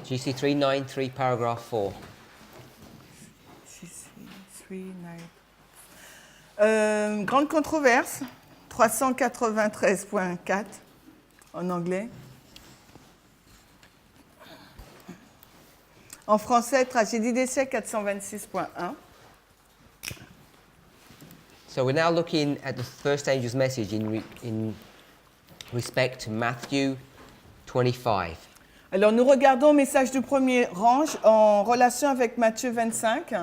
GC 393, paragraph 4. GC 393. Grande controverse, 393.4 en anglais. En français, tragédie des siècles 426.1. So we're now looking at the first angel's message in respect to Matthew 25. Alors nous regardons le message du premier ange en relation avec Matthieu 25.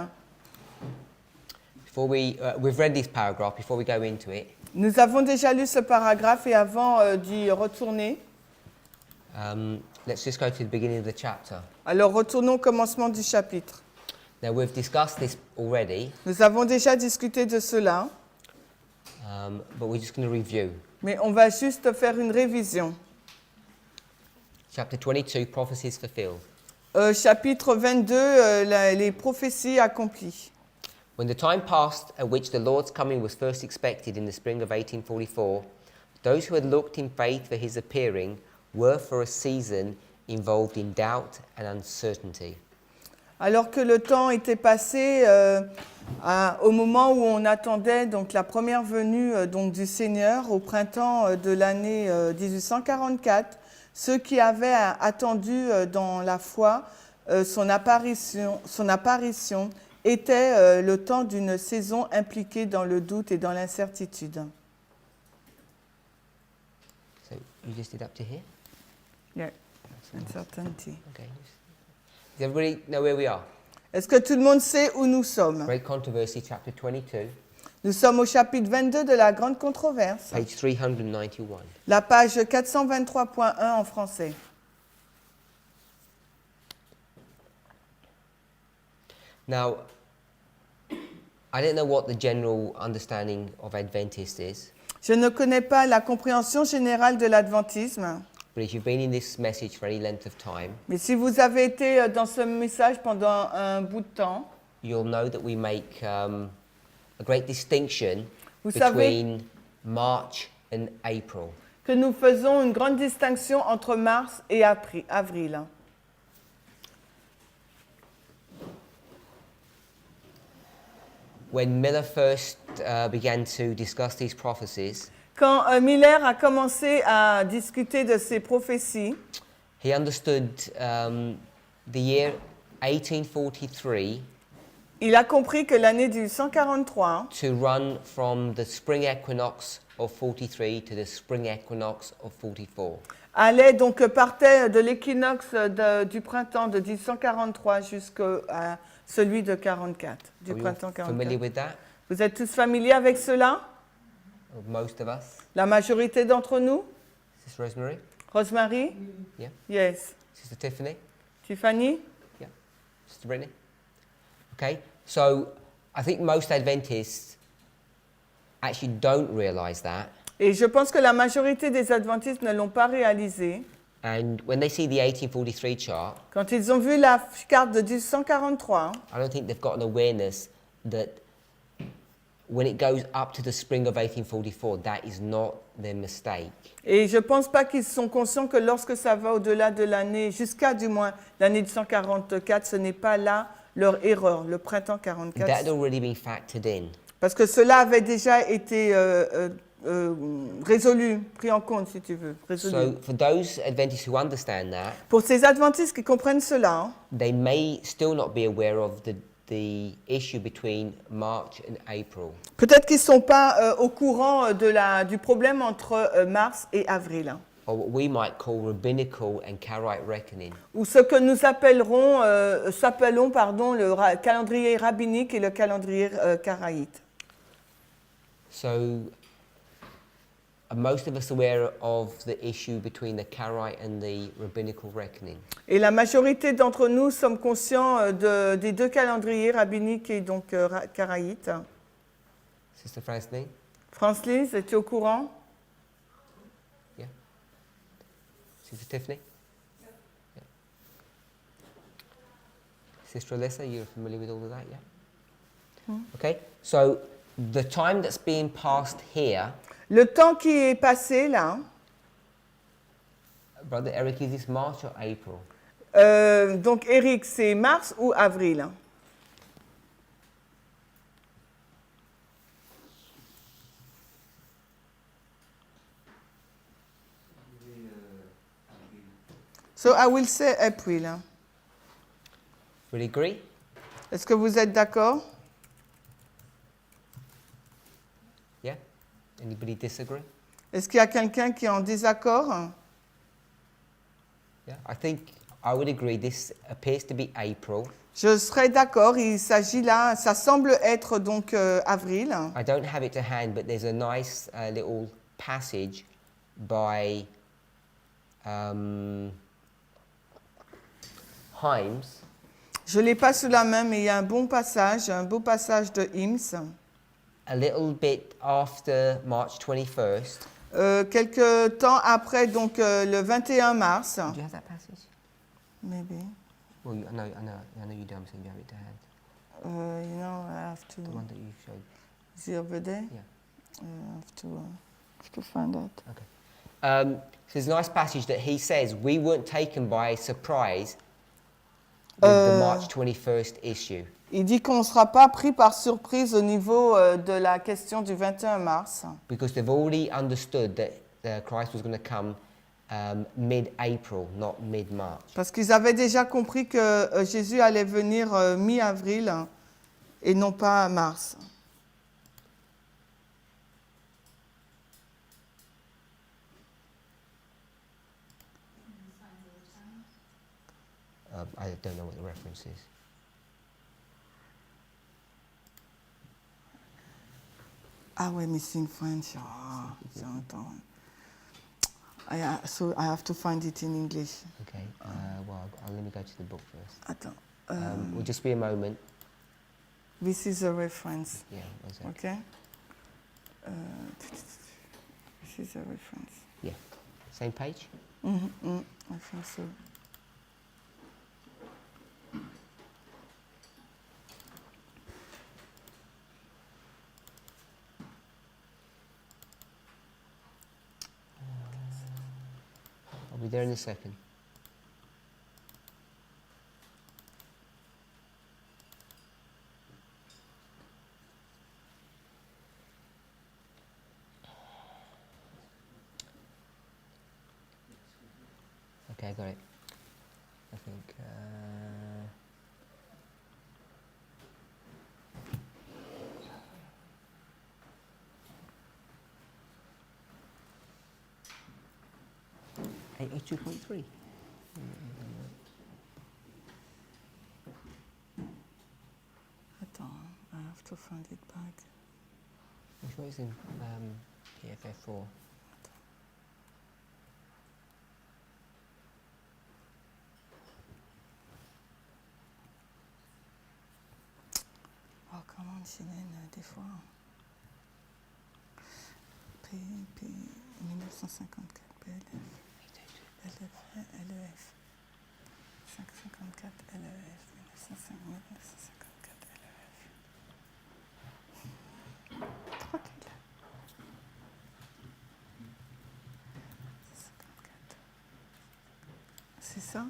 Before we've read this paragraph. Before we go into it, Nous avons déjà lu ce paragraphe et avant d'y retourner, let's just go to the beginning of the chapter. alors retournons au commencement du chapitre. Now we've discussed this already, Nous avons déjà discuté de cela, but we're just going to review. mais on va juste faire une révision. Chapter 22, prophecies fulfilled. Chapitre 22, les prophéties accomplies. When the time passed at which the Lord's coming was first expected in the spring of 1844, those who had looked in faith for his appearing were for a season involved in doubt and uncertainty. Alors que le temps était passé au moment où on attendait donc la première venue donc du Seigneur au printemps de l'année 1844, ceux qui avaient attendu dans la foi son apparition était le temps d'une saison impliquée dans le doute et dans l'incertitude. So you just did up to here? Yeah. Uncertainty. Okay. Does everybody know where we are? Est-ce que tout le monde sait où nous sommes? Great Controversy, chapter 22, Nous sommes au chapitre 22 de la Grande Controverse, page 391. la page 423.1 en français. Now, I don't know what the general understanding of Adventist is, Je ne connais pas la compréhension générale de l'adventisme, but if you've been in this message for any length of time, mais si vous avez été dans ce message pendant un bout de temps, you'll know that we make a great distinction Vous savez- between March and April. que nous faisons une grande distinction entre mars et avril. When Miller first began to discuss these prophecies, Quand Miller a commencé à discuter de ces prophéties, he understood the year 1843 il a compris que l'année du 143 to run from the spring equinox of 43 to the spring equinox of 44. partait de l'équinoxe du printemps de 1843 jusqu'à celui de 44, du Are we all printemps familiar 44. with that? Vous êtes tous familiers avec cela? Or most of us? La majorité d'entre nous? Sister Rosemary? Rosemary? Yeah. Yes. Sister Tiffany? Tiffany? Yeah. Sister Brittany? Okay, so I think most Adventists actually don't realize that. Et je pense que la majorité des adventistes ne l'ont pas réalisé. And when they see the 1843 chart, Quand ils ont vu la carte de 1843, I don't think they've got an awareness that when it goes up to the spring of 1844, that is not their mistake. et je ne pense pas qu'ils sont conscients que lorsque ça va au-delà de l'année, jusqu'à du moins l'année 1844, ce n'est pas là leur erreur, le printemps That 44. had already been factored in. Parce que cela avait déjà été résolu, pris en compte, si tu veux. Résolu. So for those Adventists who understand that, Pour ces adventistes qui comprennent cela, they may still not be aware of the issue between March and April. peut-être qu'ils ne sont pas au courant du problème entre mars et avril. Or what we might call rabbinical and Karaite reckoning. Ou ce que nous appellons le calendrier rabbinique et le calendrier karaïte. So are most of us aware of the issue between the Karaite and the rabbinical reckoning? Et la majorité d'entre nous sommes conscients des deux calendriers rabbiniques et donc karaïtes. Sister Francine? France-Lise, es-tu au courant? Yeah. Sister Tiffany? Yeah. Sister Alyssa, you're familiar with all of that, yeah? Okay, so the time that's being passed here, Le temps qui est passé là, Brother Eric, is this March or April? Donc Eric, c'est mars ou avril? So I will say April. Will you agree? Est-ce que vous êtes d'accord? Yeah? Anybody disagree? Est-ce qu'il y a quelqu'un qui est en désaccord? Yeah? I think I would agree. This appears to be April. Je serais d'accord. Il s'agit là, ça semble être donc avril. I don't have it to hand, but there's a nice little passage by Himes. Je l'ai pas sous la main, mais il y a un beau passage de Himes. A little bit after March 21st. Quelques temps après, donc le 21 mars. Do you have that passage? Maybe. Well, I know you don't, so you have it to hand. You know, I have to. The one that you showed. The other day. Yeah. I have to find that. Okay. So there's a nice passage that he says we weren't taken by surprise with the March 21st issue. Il dit qu'on ne sera pas pris par surprise au niveau de la question du 21 mars. Because they've already understood that Christ was going to come mid-April, not mid-March. Parce qu'ils avaient déjà compris que Jésus allait venir mi-avril et non pas mars. I don't know what the reference is. Ah ouais, missing French. Oh, j'entends. So I have to find it in English. Okay. Well, let me go to the book first. Attends. Will just be a moment. This is a reference. Yeah. One sec. Okay. This is a reference. Yeah. Same page. I think so. I'll be there in a second. Okay, I got it. I think. Eight 2.3. Attends, I have to find it back. I'm sure it's in PFF4. Oh, comment Chilène, des fois. P 1954, PLF. LEF. 554 LEF. 1954 LEF. Tranquille. 54. C'est ça?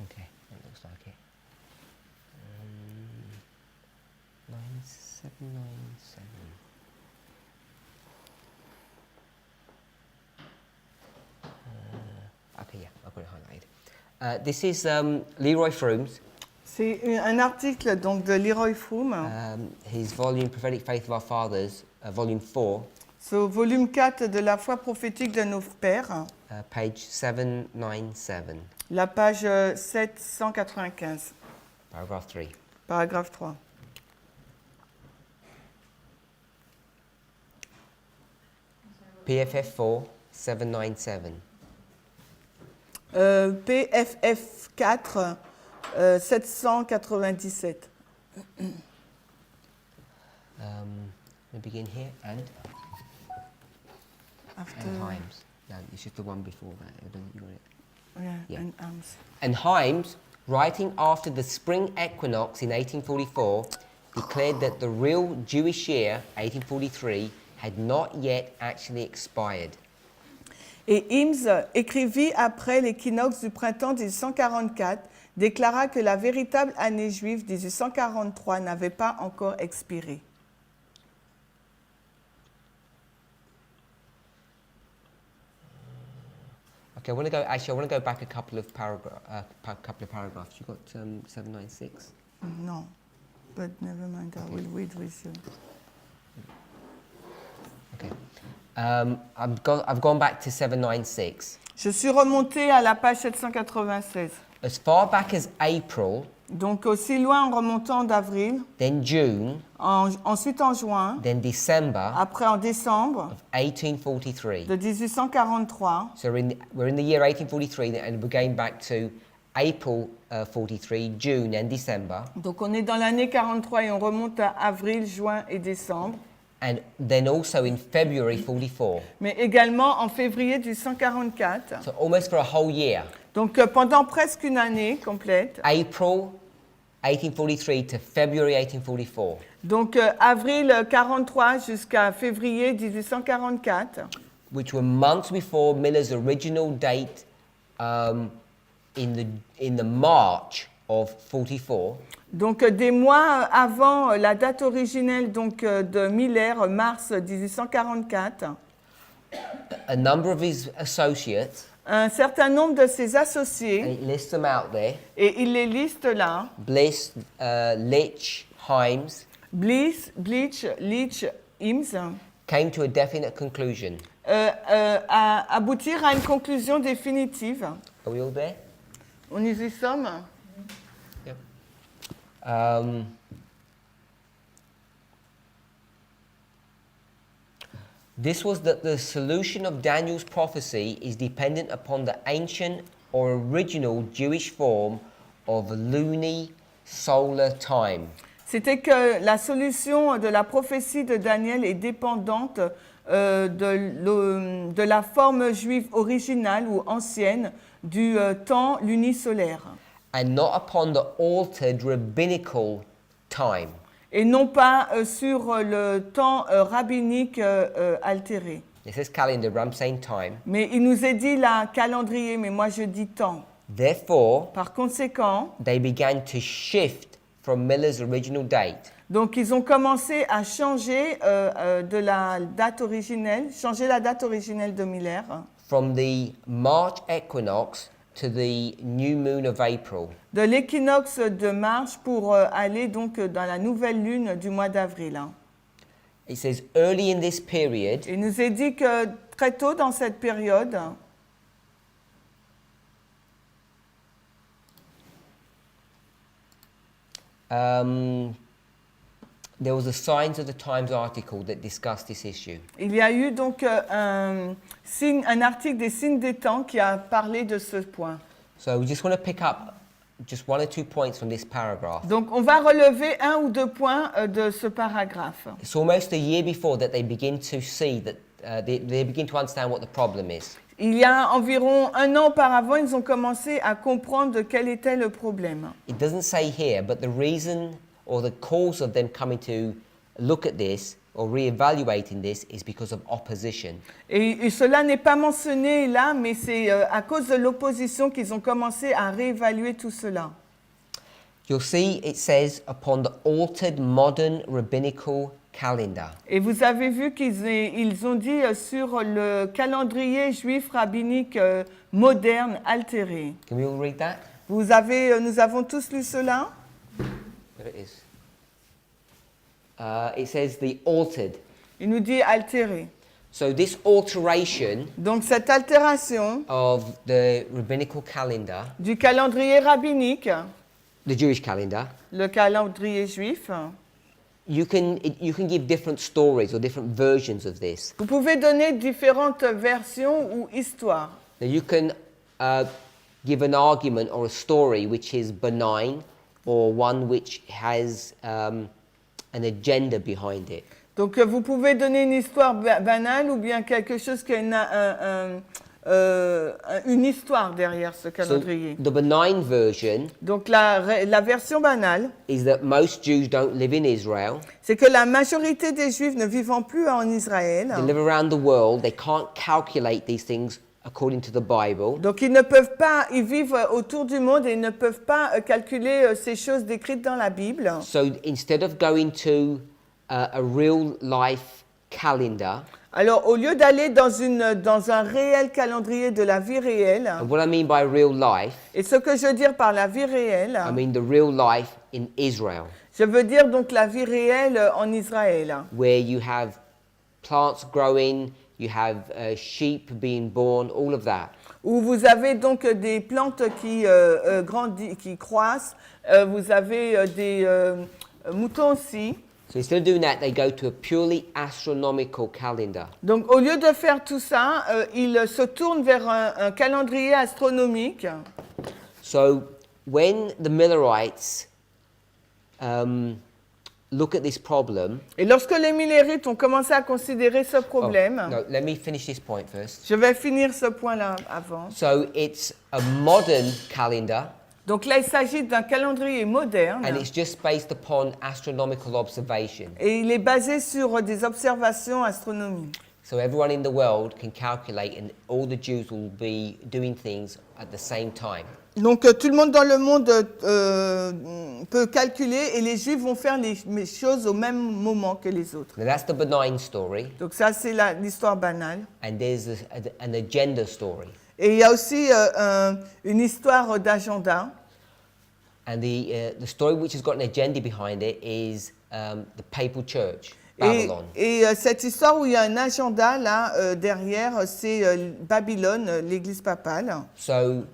Okay, that looks like it. 9797. Okay, yeah, I've got it highlighted. This is Leroy Froome's. C'est un article donc de Leroy Froome. His volume Prophetic Faith of Our Fathers, volume 4. C'est au volume 4 de la foi prophétique de nos pères. Page 797. La page 795. Paragraph 3. Paragraphe 3. PFF 4, 797. PFF 4, 797. We begin here and After, Himes. No, it's just the one before that. You got it. yeah, Yeah. and arms. And Himes writing after the spring equinox in 1844, declared that the real Jewish year, 1843, had not yet actually expired. Et Himes écrivit après l'équinoxe du printemps 1844, déclara que la véritable année juive 1843 n'avait pas encore expiré. Okay, I want to go back a couple of paragraphs. You got 796. No, but never mind, I will read with you. Okay. I've gone back to 796. Je suis remontée à la page 796. As far back as April, Donc aussi loin en remontant d'avril, then June, ensuite en juin, then December après en décembre of 1843. de 1843. So we're in the year 1843 and we're going back to April 43, June and December. Donc on est dans l'année 43 et on remonte à avril, juin et décembre. And then also in February 44. Mais également en février 1844. So almost for a whole year. Donc pendant presque une année complète. April 1843 to February 1844. Donc avril 43 jusqu'à février 1844. Which were months before Miller's original date in the March of 44. Donc des mois avant la date originelle donc, de Miller, mars 1844. A number of his associates, Un certain nombre de ses associés, and he lists them out there, et il les liste là, Bliss, Litch, Himes, Bliss, Bleach, Leach, Himes, came to a definite conclusion. à aboutir à une conclusion définitive. Are we all there? On y sommes. Yep. This was that the solution of Daniel's prophecy is dependent upon the ancient or original Jewish form of luni solar time. C'était que la solution de la prophétie de Daniel est dépendante de la forme juive originale ou ancienne du temps lunisolaire. And not upon the altered rabbinical time. Et non pas sur le temps rabbinique altéré. It says calendar, but I'm saying time. Mais il nous est dit là calendrier, mais moi je dis temps. Therefore, Par conséquent, they began to shift from Miller's original date. donc ils ont commencé à changer de la date originelle, changer la date originelle de Miller. From the March equinox to the new moon of April. De l'équinoxe de Marche pour aller donc dans la nouvelle lune du mois d'avril. It says early in this period, Il nous est dit que très tôt dans cette période, there was a Signs of the Times article that discussed this issue. il y a eu donc un article des signes des temps qui a parlé de ce point. So we just want to pick up just 1 or 2 points from this paragraph. Donc on va relever un ou deux points de ce paragraphe. It's almost a year before that they begin to see that they begin to understand what the problem is. Il y a environ un an auparavant, ils ont commencé à comprendre quel était le problème. It doesn't say here, but the reason or the cause of them coming to look at this or reevaluating this is because of opposition. Et cela n'est pas mentionné là, mais c'est à cause de l'opposition qu'ils ont commencé à réévaluer tout cela. You'll see it says upon the altered modern rabbinical calendar. Et vous avez vu qu'ils ont dit sur le calendrier juif rabbinique moderne altéré. Can we all read that? Nous avons tous lu cela? There it is. It says the altered. Il nous dit altéré. So this alteration Donc cette altération of the rabbinical calendar, du calendrier rabbinique, the Jewish calendar, le calendrier juif, you can give different stories or different versions of this. vous pouvez donner différentes versions ou histoires. Now you can give an argument or a story which is benign or one which has an agenda behind it. Donc vous pouvez donner une histoire banale ou bien quelque chose qui a une histoire derrière ce So calendrier. the benign version Donc la version banale, is that most Jews don't live in Israel. c'est que la majorité des Juifs ne vivant plus en Israël, They live around the world. They can't calculate these things according to the Bible. donc ils ne peuvent pas, ils vivent autour du monde et ils ne peuvent pas calculer ces choses décrites dans la Bible. So instead of going to a real life calendar, Alors au lieu d'aller dans un réel calendrier de la vie réelle, and what I mean by real life, et ce que je veux dire par la vie réelle, I mean the real life in Israel, je veux dire donc la vie réelle en Israël, where you have plants growing, you have sheep being born, all of that. où vous avez donc des plantes qui grandissent, qui croissent, vous avez des moutons aussi. So instead of doing that, they go to a purely astronomical calendar. Donc au lieu de faire tout ça, ils se tournent vers un calendrier astronomique. So when the Millerites look at this problem, Et lorsque les Millérites ont commencé à considérer ce problème, no, let me finish this point first. je vais finir ce point-là avant. So it's a modern calendar, Donc là, il s'agit d'un calendrier moderne and it's just based upon astronomical observation. et il est basé sur des observations astronomiques. So everyone in the world can calculate, and all the Jews will be doing things at the same time. Donc tout le monde dans le monde peut calculer et les Juifs vont faire les choses au même moment que les autres. Now that's the benign story, Donc ça, c'est l'histoire banale. and there's an agenda story. Et il y a aussi une histoire d'agenda. And the story which has got an agenda behind it is the papal church, Babylon. Et cette histoire où il y a un agenda là derrière, c'est Babylone, l'église papale. So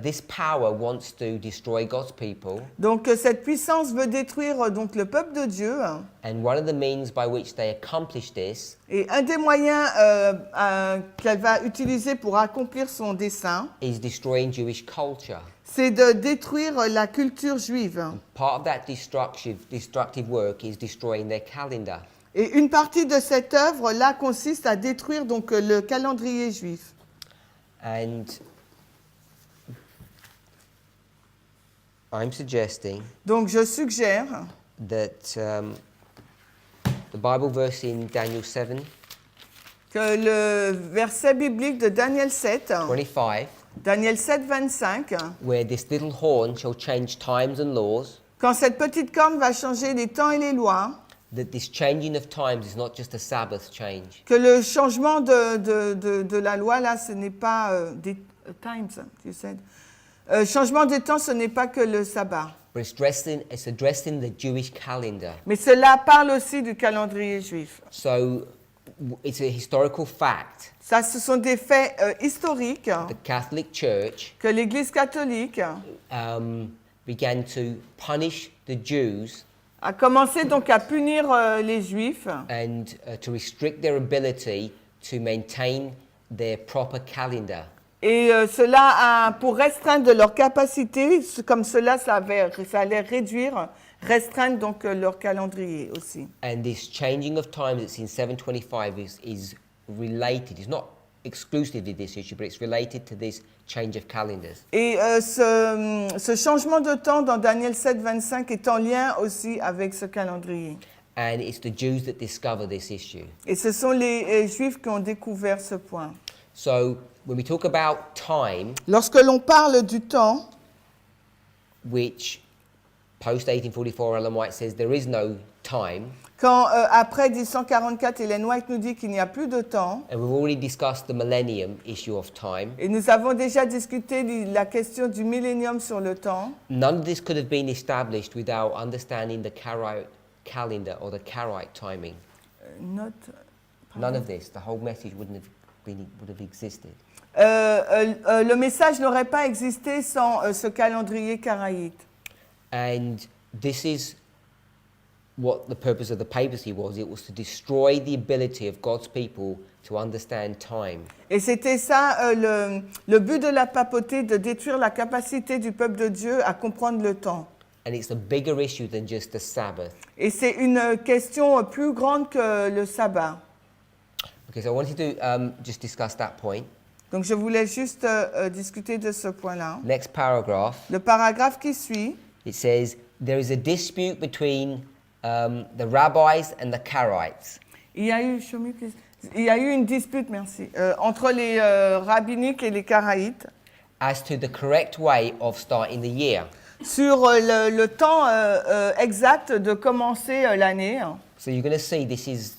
this power wants to destroy God's people, Donc cette puissance veut détruire donc le peuple de Dieu. and one of the means by which they accomplish this Et un des moyens qu'elle va utiliser pour accomplir son dessein, is destroying Jewish culture. c'est de détruire la culture juive. Part of that destructive work is destroying their calendar. Et une partie de cette œuvre-là consiste à détruire donc le calendrier juif. And I'm suggesting Donc je suggère that the Bible verse in Daniel 7, que le verset biblique de Daniel 7, 25, Daniel 7, 25, where this little horn shall change times and laws, quand cette petite corne va changer les temps et les lois, that this changing of times is not just a Sabbath change. que le changement de la loi, là, ce n'est pas des times, you said. Changement des temps, ce n'est pas que le sabbat. But it's addressing the Jewish calendar. Mais cela parle aussi du calendrier juif. So it's a historical fact. Ça, ce sont des faits historiques The Catholic Church que l'Église catholique began to punish the Jews a commencé donc à punir les Juifs and to restrict their ability to maintain their proper calendar. et cela a pour restreindre leur capacité, comme cela, ça allait restreindre donc leur calendrier aussi. And this changing of times that's in 725 is related. It's not exclusively this issue, but it's related to this change of calendars. Et ce changement de temps dans Daniel 7, 25 est en lien aussi avec ce calendrier. And it's the Jews that discover this issue. Et ce sont les Juifs qui ont découvert ce point. So when we talk about time, Lorsque l'on parle du temps, which post-1844 Ellen White says there is no time, quand après 1844, Ellen White nous dit qu'il n'y a plus de temps, and we've already discussed the millennium issue of time, et nous avons déjà discuté la question du millénium sur le temps, none of this could have been established without understanding the Karaite calendar or the Karaite timing. None of this, the whole message would have existed. Le message n'aurait pas existé sans ce calendrier karaïte. And this is what the purpose of the papacy was. It was to destroy the ability of God's people to understand time. Et c'était ça le but de la papauté, de détruire la capacité du peuple de Dieu à comprendre le temps. And it's a bigger issue than just the Sabbath. Et c'est une question plus grande que le sabbat. Okay, so I wanted to just discuss that point. Donc je voulais juste discuter de ce point-là. Next paragraph, Le paragraphe qui suit, it says, there is a dispute between the rabbis and the Karaites. il y a eu, il y a eu une dispute, merci, entre les rabbiniques et les Karaïtes As to the correct way of starting the year. sur le temps exact de commencer l'année. So you're going to see this is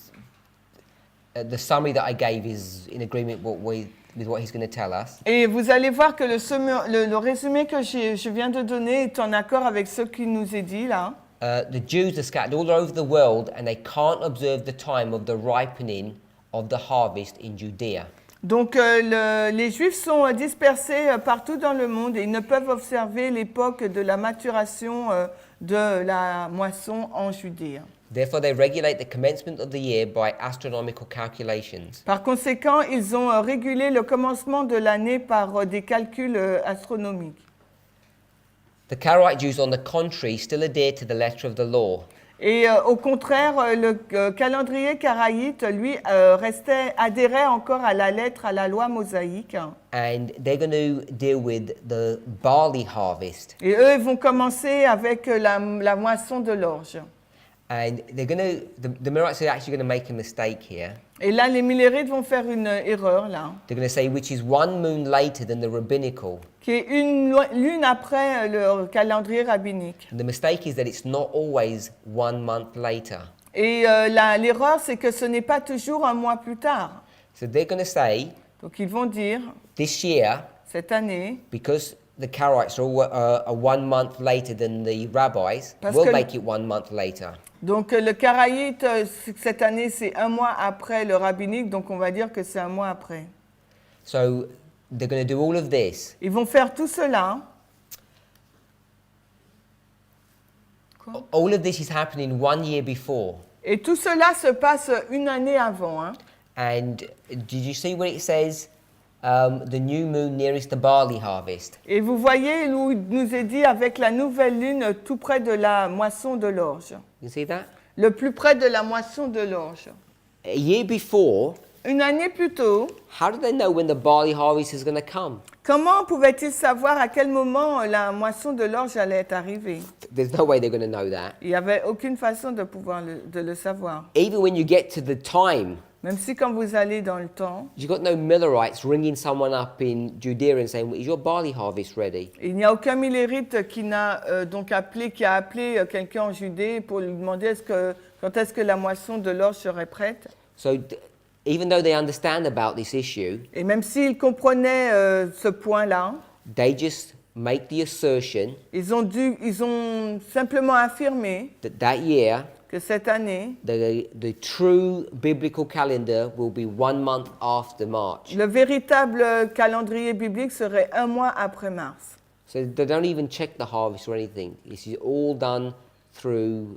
the summary that I gave is in agreement with what he's going to tell us. Et vous allez voir que le résumé que je viens de donner est en accord avec ce qui nous est dit là. The Jews are scattered all over the world and they can't observe the time of the ripening of the harvest in Judea. Donc les Juifs sont dispersés partout dans le monde et ils ne peuvent observer l'époque de la maturation de la moisson en Judée. Therefore, they regulate the commencement of the year by astronomical calculations. Par conséquent, ils ont régulé le commencement de l'année par des calculs astronomiques. The Karaite Jews, on the contrary, still adhere to the letter of the law. Et au contraire, le calendrier karaïte, lui, adhérait encore à la lettre, à la loi mosaïque. And they're going to deal with the barley harvest. Et eux, ils vont commencer avec la moisson de l'orge. And they're going to, the Millerites are actually going to make a mistake here. Et là, les Millerites vont faire une erreur, là, They're going to say, which is 1 moon later than the rabbinical. qui est une lune après le calendrier rabbinique. And the mistake is that it's not always 1 month later. Et l'erreur, c'est que ce n'est pas toujours un mois plus tard. So they're going to say, Donc, ils vont dire, this year, cette année, because the Karaites are 1 month later than the rabbis, Parce we'll que- make it 1 month later. donc le karaïte, cette année, c'est un mois après le rabbinique, donc on va dire que c'est un mois après. So they're going to do all of this. Ils vont faire tout cela. All of this is happening 1 year before. Et tout cela se passe une année avant. Hein. And did you see what it says? The new moon nearest the barley harvest. Et vous voyez, où il nous est dit avec la nouvelle lune tout près de la moisson de l'orge. You see that? Le plus près de la moisson de l'orge. A year before, Une année plus tôt, how do they know when the barley harvest is going to come? comment pouvaient-ils savoir à quel moment la moisson de l'orge allait être arrivée? There's no way they're going to know that. Il n'y avait aucune façon de pouvoir de le savoir. Even when you get to the time, Même si quand vous allez dans le temps, you've got no Millerites ringing someone up in Judea and saying, is your barley harvest ready? il n'y a aucun millérite qui n'a donc appelé quelqu'un en Judée pour lui demander quand est-ce que la moisson de l'orge serait prête. So even though they understand about this issue, Et même s'ils comprenaient ce point-là, they just make the assertion ils ont simplement affirmé that year, que cette année, the true biblical calendar will be 1 month after March. le véritable calendrier biblique serait un mois après mars. So they don't even check the harvest or anything. This is all done through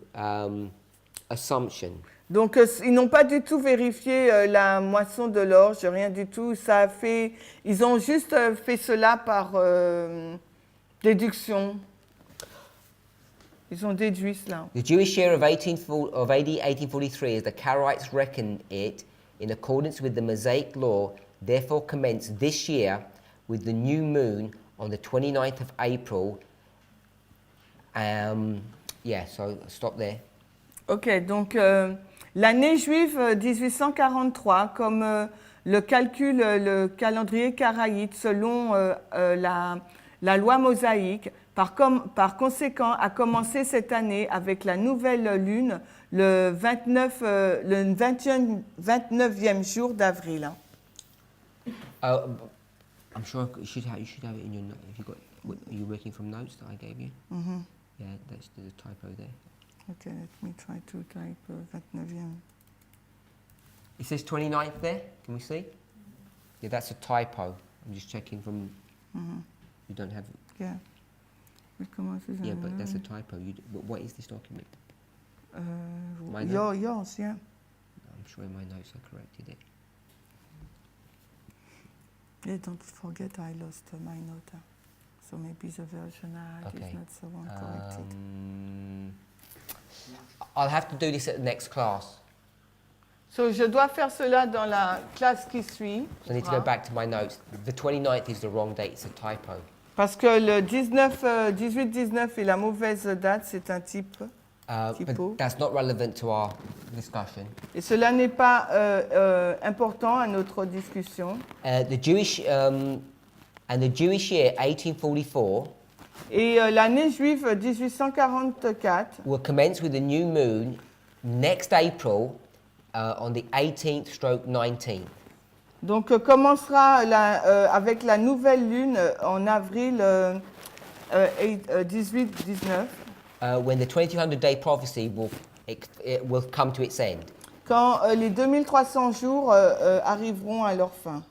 assumption. Donc ils n'ont pas du tout vérifié la moisson de l'orge, rien du tout. Ils ont juste fait cela par déduction. Ils ont déduit cela. The Jewish year of AD 1843, as the Karaites reckon it, in accordance with the Mosaic law, therefore commenced this year with the new moon on the 29th of April. So stop there. Ok, donc l'année juive 1843, comme le calendrier karaïte selon la loi mosaïque, par conséquent, a commencé cette année avec la nouvelle lune le 29e jour d'avril. I'm sure you should have it in your notes. Are you working from notes that I gave you? Mhm. Yeah, there's a typo there. Okay, let me try to type 29e. It says 29th there. Can we see? Yeah, that's a typo. I'm just checking from. You don't have. Yeah. Yeah, but that's a typo. What is this document? My Yours, yeah. I'm sure in my notes I corrected it. Yeah, don't forget I lost my note. So maybe the version I had is not so well corrected. I'll have to do this at the next class. So, je dois faire cela dans la classe qui suit. So I need to go back to my notes. The 29th is the wrong date, it's a typo. Parce que le 18-19 est la mauvaise date, c'est un typo. But that's not relevant to our discussion. Et cela n'est pas important à notre discussion. The Jewish year 1844 Et l'année juive 1844 will commence with a new moon next April on the 18th/19th. donc commencera avec la nouvelle lune en avril 18-19, When the 2200-day prophecy will come to its end. quand les 2300 jours arriveront à leur fin.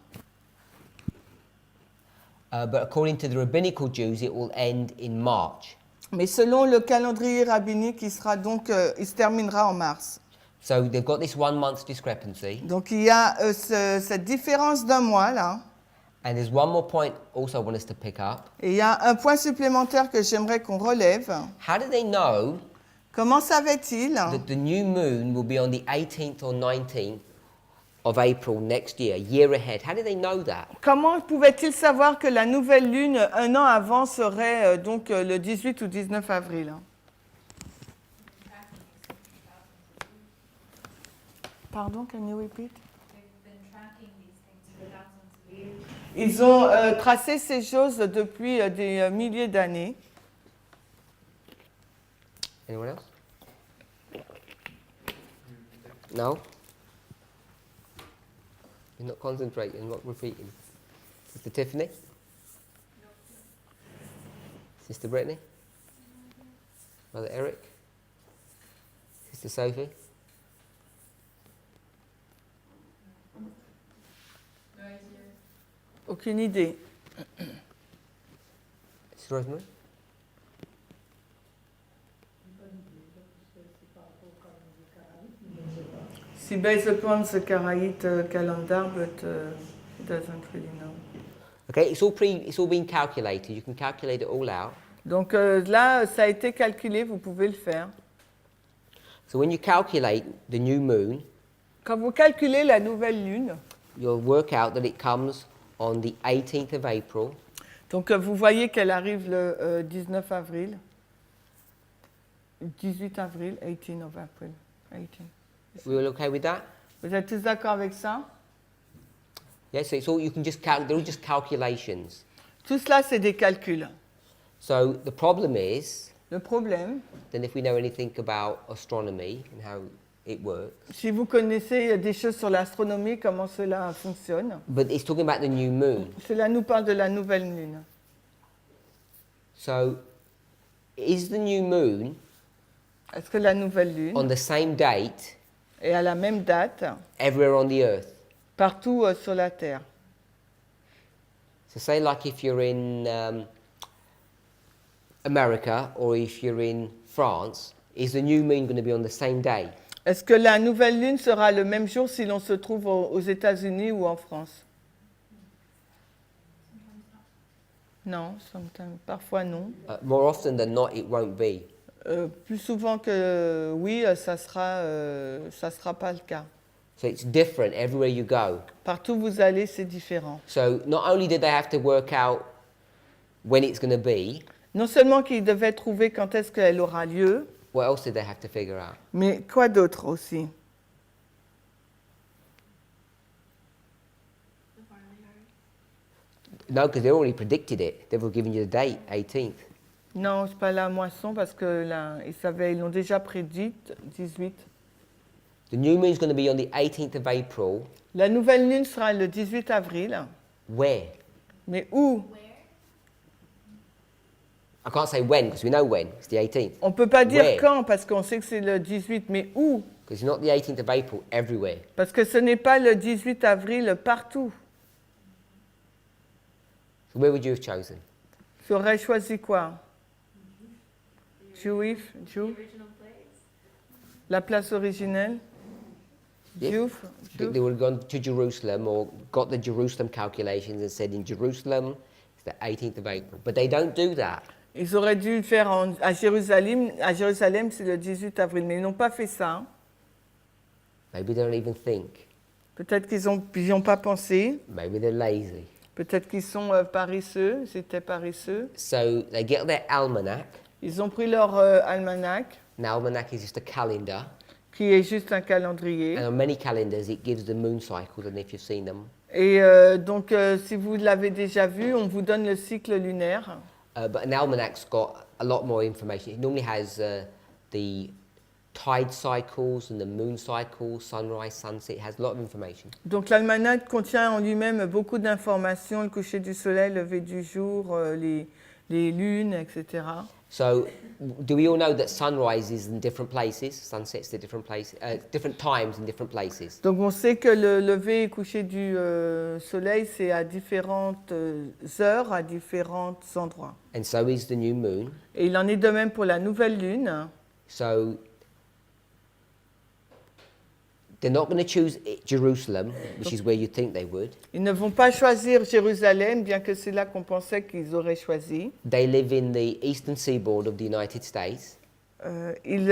But according to the rabbinical Jews, it will end in March. Mais selon le calendrier rabbinique, il se terminera en mars. So they've got this 1 month discrepancy. Donc il y a cette différence d'un mois là. And there's one more point also I want us to pick up. Et il y a un point supplémentaire que j'aimerais qu'on relève. How do they know Comment savait-il that the new moon will be on the 18th or 19th of April next year, a year ahead? How do they know that? Comment pouvait-il savoir que la nouvelle lune, un an avant, serait donc le 18 ou 19 avril? Pardon, can you repeat? Ils ont tracé ces choses depuis des milliers d'années. Anyone else? No? You're not concentrating, you're not repeating. Sister Tiffany? Sister Brittany? Brother Eric? Sister Sophie? Aucune idée. Sister Rosemary? She based upon the Karaite calendar, but doesn't really know. Okay, it's all been calculated. You can calculate it all out. Donc là, ça a été calculé, vous pouvez le faire. So when you calculate the new moon, Quand vous calculez la nouvelle lune, you'll work out that it comes on the 18th of April. donc vous voyez qu'elle arrive le 19 avril. 18 avril, 18 of April. 18. We all okay with that? Vous êtes tous d'accord avec ça? Yeah, so it's all you can just they're all just calculations. Tout cela, c'est des calculs. So the problem is, Le problème, then if we know anything about astronomy and how it works, si vous connaissez des choses sur l'astronomie, comment cela fonctionne, but it's talking about the new moon. cela nous parle de la nouvelle lune. So is the new moon Est-ce que la nouvelle lune on the same date est à la même date everywhere on the earth? partout sur la Terre? So say like if you're in America or if you're in France, is the new moon going to be on the same day? Est-ce que la nouvelle lune sera le même jour si l'on se trouve aux États-Unis ou en France? Non, parfois non. More often than not, it won't be. Plus souvent que oui, ça sera pas le cas. So it's different everywhere you go. Partout où vous allez, c'est différent. So not only did they have to work out when it's going to be, Non seulement qu'ils devaient trouver quand est-ce qu'elle aura lieu, what else did they have to figure out? mais quoi d'autre aussi? No, because they already predicted it. They've given you the date, 18th. Non, c'est pas la moisson parce que là, ils l'ont déjà prédite, 18. The new moon is going to be on the 18th of April. La nouvelle lune sera le 18 avril. Where? Mais où? I can't say when because we know when. It's the 18th. On ne peut pas dire Where? quand parce qu'on sait que c'est le 18, mais où? Because it's not the 18th of April everywhere. Parce que ce n'est pas le 18 avril partout. So where would you have chosen? Tu aurais choisi quoi? Juif? La place originelle? Yeah. Juif? They would have gone to Jerusalem or got the Jerusalem calculations and said in Jerusalem it's the 18th of April. But they don't do that. Ils auraient dû le faire à Jérusalem. À Jérusalem, c'est le 18 avril, mais ils n'ont pas fait ça. Maybe they don't even think. Peut-être qu'ils n'y ont pas pensé. Maybe they're lazy. Peut-être qu'ils sont paresseux, ils étaient paresseux. So they get their almanac. Ils ont pris leur almanach, An almanac is just a calendar. qui est juste un calendrier. And on many calendars, it gives the moon cycles, and if you've seen them. Et donc, si vous l'avez déjà vu, on vous donne le cycle lunaire. But an almanac's got a lot more information. It normally has the tide cycles and the moon cycles, sunrise, sunset. It has a lot of information. Donc, l'almanach contient en lui-même beaucoup d'informations, le coucher du soleil, le lever du jour, les lunes, etc. So, do we all know that sunrise is in different places, sunsets are different places, different times in different places? Donc, on sait que le lever et coucher du soleil, c'est à différentes heures, à différents endroits. And so is the new moon. Et il en est de même pour la nouvelle lune. So, they're not going to choose Jerusalem, which is where you think they would. Ils ne vont pas choisir Jérusalem, bien que c'est là qu'on pensait qu'ils auraient choisi. They live in the eastern seaboard of the United States, Ils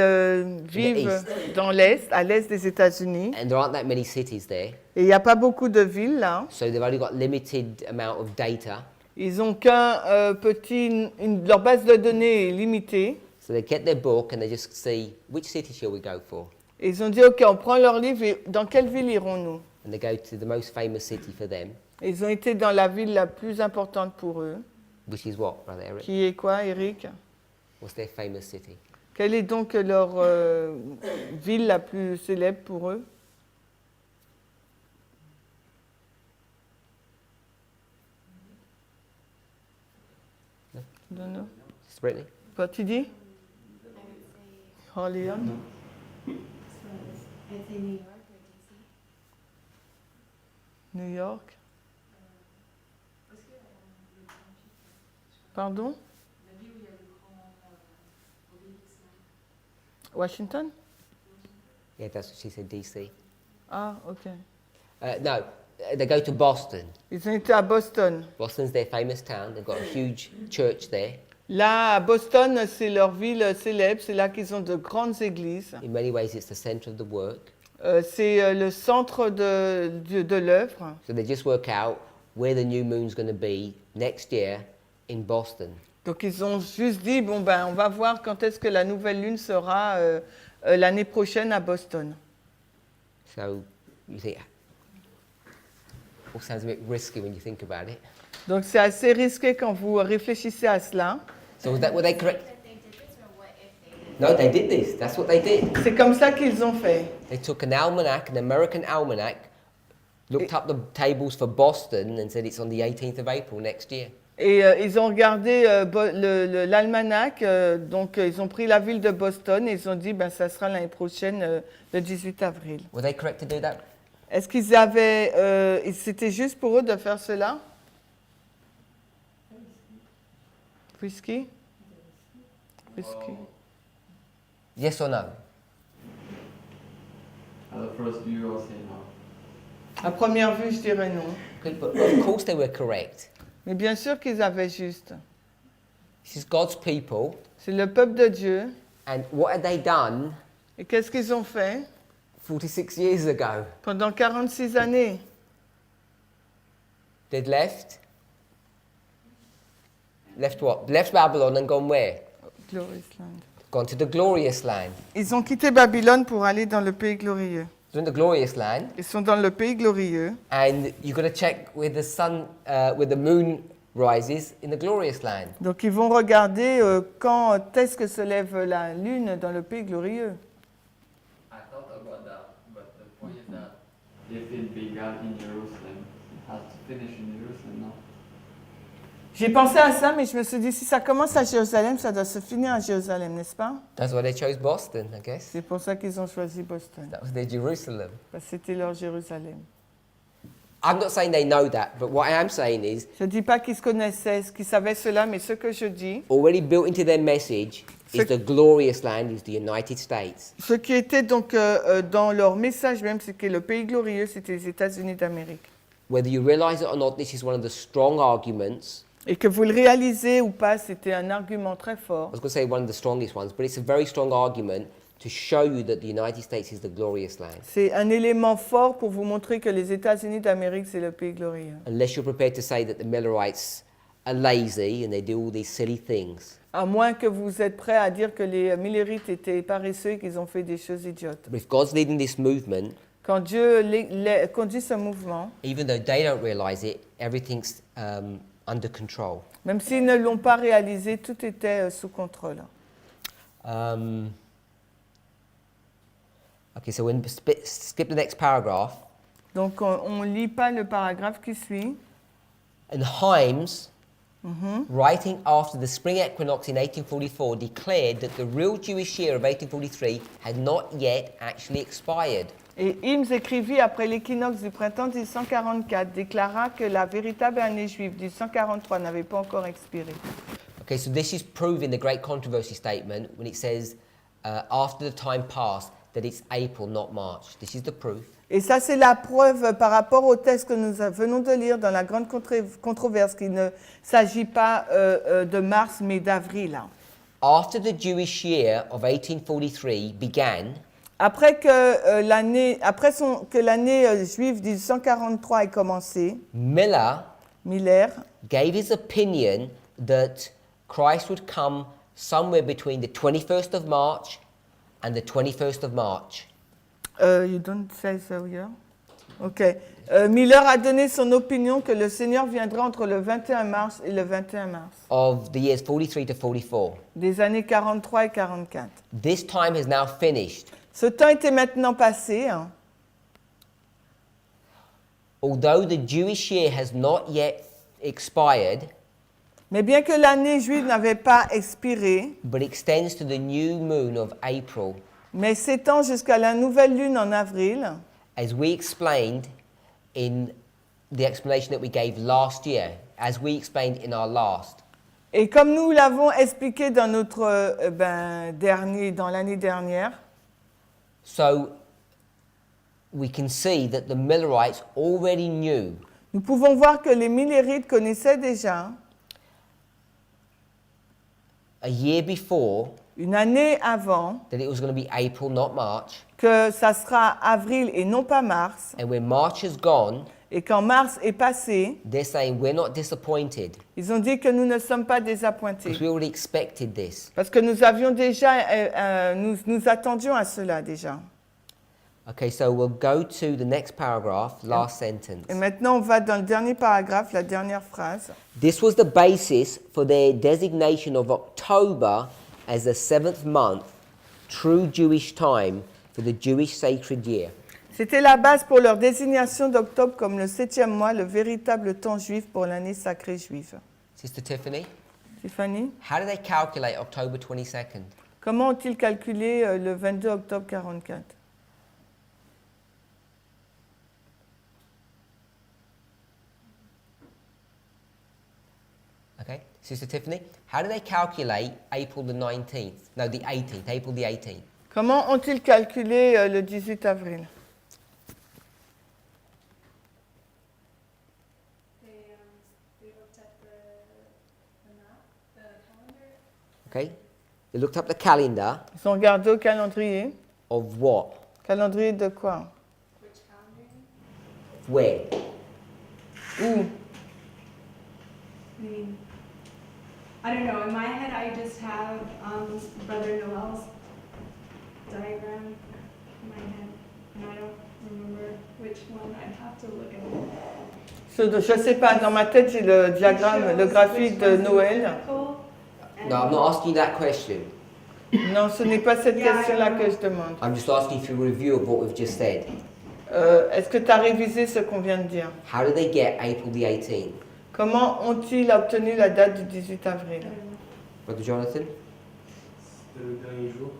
vivent dans l'Est, à l'Est des États-Unis. and there aren't that many cities there. Et il n'y a pas beaucoup de villes là. So they've only got limited amount of data. Ils n'ont qu'un leur base de données est limitée. So they get their book and they just see, which city shall we go for? Et ils ont dit, OK, on prend leur livre et dans quelle ville irons-nous? And they go to the most famous city for them, Et ils ont été dans la ville la plus importante pour eux. which is what, Brother Eric? Qui est quoi, Eric? What's their famous city? Quelle est donc leur ville la plus célèbre pour eux? Non, non. It's Brittany? Quoi tu dis? Orléans? I'd say New York or DC. New York? Pardon? Washington? Yeah, that's what she said, DC. Ah, ok. No, they go to Boston. Ils ont été à Boston. Boston's their famous town. They've got a huge church there. Là, à Boston, c'est leur ville célèbre. C'est là qu'ils ont de grandes églises. In many ways, it's the center of the work. C'est le centre de l'œuvre. So they just work out where the new moon's going to be next year in Boston. Donc, ils ont juste dit, bon, ben, on va voir quand est-ce que la nouvelle lune sera l'année prochaine à Boston. So you think, all sounds a bit risky when you think about it. Donc, c'est assez risqué quand vous réfléchissez à cela. So was that what they correct? That they did this, or what if they did? No, they did this. That's what they did. C'est comme ça qu'ils ont fait. They took an almanac, an American almanac, looked up the tables for Boston and said it's on the 18th of April next year. Et ils ont regardé l'almanach, donc ils ont pris la ville de Boston et ils ont dit, ben, ça sera l'année prochaine, le 18 avril. Were they correct to do that? Est-ce qu'ils avaient, c'était juste pour eux de faire cela? Risky? Risky. Yes or no? At the first view, I'll say no. À première vue, je dirais non. But of course they were correct. Mais bien sûr qu'ils avaient juste. This is God's people. C'est le peuple de Dieu. And what had they done Et qu'est-ce qu'ils ont fait 46 years ago? pendant 46 années? They'd left. Left what? Left Babylon and gone where? Glorious land. Gone to the glorious land. Ils ont quitté Babylone pour aller dans le pays glorieux. They're in the glorious land. Ils sont dans le pays glorieux. And you've got to check where the sun, where the moon rises in the glorious land. Donc ils vont regarder quand est-ce que se lève la lune dans le pays glorieux. I thought about that, but the point is that if it began in Jerusalem, it has to finish in Jerusalem, no? J'ai pensé à ça, mais je me suis dit, si ça commence à Jérusalem, ça doit se finir à Jérusalem, n'est-ce pas? That's why they chose Boston, I guess. C'est pour ça qu'ils ont choisi Boston. That was their Jerusalem. Parce que c'était leur Jérusalem. I'm not saying they know that, but what I am saying is, Je ne dis pas qu'ils se connaissaient, qu'ils savaient cela, mais ce que je dis, already built into their message is the glorious land is the United States. ce qui était donc dans leur message même, c'est que le pays glorieux, c'était les États-Unis d'Amérique. Whether you realize it or not, this is one of the strong arguments. Et que vous le réalisez ou pas, c'était un argument très fort. I was going to say one of the strongest ones, but it's a very strong argument to show you that the United States is the glorious land. C'est un élément fort pour vous montrer que les États-Unis d'Amérique, c'est le pays glorieux. Unless you're prepared to say that the Millerites are lazy and they do all these silly things. À moins que vous êtes prêts à dire que les Millerites étaient paresseux et qu'ils ont fait des choses idiotes. But if God's leading this movement, Quand Dieu conduit ce mouvement, even though they don't realize it, everything's under control. même s'ils ne l'ont pas réalisé, tout était sous contrôle. Okay, so when skip the next paragraph. Donc on ne lit pas le paragraphe qui suit. And Himes, writing after the spring equinox in 1844, declared that the real Jewish year of 1843 had not yet actually expired. Et Himes écrivit après l'équinoxe du printemps 1844, déclara que la véritable année juive du 143 n'avait pas encore expiré. Okay, so this is proving the great controversy statement when it says, after the time passed, that it's April, not March. This is the proof. Et ça, c'est la preuve par rapport au texte que nous venons de lire dans la grande controverse, qu'il ne s'agit pas de mars, mais d'avril. After the Jewish year of 1843 began, Après que l'année juive du 143 ait commencé, Miller Miller gave his opinion that Christ would come somewhere between the 21st of March and the 21st of March. You don't say so here? Ok. Miller a donné son opinion que le Seigneur viendra entre le 21 mars et le 21 mars, Of the years 43 to 44. des années 43 et 44. This time has now finished. Ce temps était maintenant passé. Although the Jewish year has not yet expired, Mais bien que l'année juive n'avait pas expiré, but extends to the new moon of April, mais s'étend jusqu'à la nouvelle lune en avril, as we explained in the explanation that we gave last year, as we explained in our last. et comme nous l'avons expliqué dans notre dans l'année dernière, So we can see that the Millerites already knew nous pouvons voir que les Millérites connaissaient déjà, a year before une année avant, that it was going to be April, not March. que ça sera avril et non pas mars, And when March has gone, et quand mars est passé, they're saying we're not disappointed ils ont dit que nous ne sommes pas désappointés. because we already expected this. Parce que nous avions déjà, nous attendions à cela déjà. Okay, so we'll go to the next paragraph, last sentence. Et maintenant, on va dans le dernier paragraphe, la dernière phrase. This was the basis for their designation of October as the seventh month, true Jewish time for the Jewish sacred year. C'était la base pour leur désignation d'octobre comme le 7e mois, le véritable temps juif pour l'année sacrée juive. Sister Tiffany, Tiffany, how do they calculate October 22nd? comment ont-ils calculé le 22 octobre 44? Okay, Sister Tiffany, how do they calculate April the 19th? No, the 18th, April the 18th. Comment ont-ils calculé le 18 avril? They looked at the map, the calendar. Okay, they looked up the calendar Ils ont regardé au calendrier. of what? Calendrier de quoi? Which calendar? Where? Où? I mean, I don't know. In my head, I just have Brother Noel's diagram in my head, and I don't remember which one. I'd have to look at it. Je ne sais pas, dans ma tête, j'ai le diagramme, le graphique de Noël. No, I'm not asking you that question. Non, ce n'est pas cette question-là que je demande. I'm just asking for a review of what we've just said. Est-ce que tu as révisé ce qu'on vient de dire? How do they get April the 18th? Comment ont-ils obtenu la date du 18 avril? Brother Jonathan? C'était le dernier jour.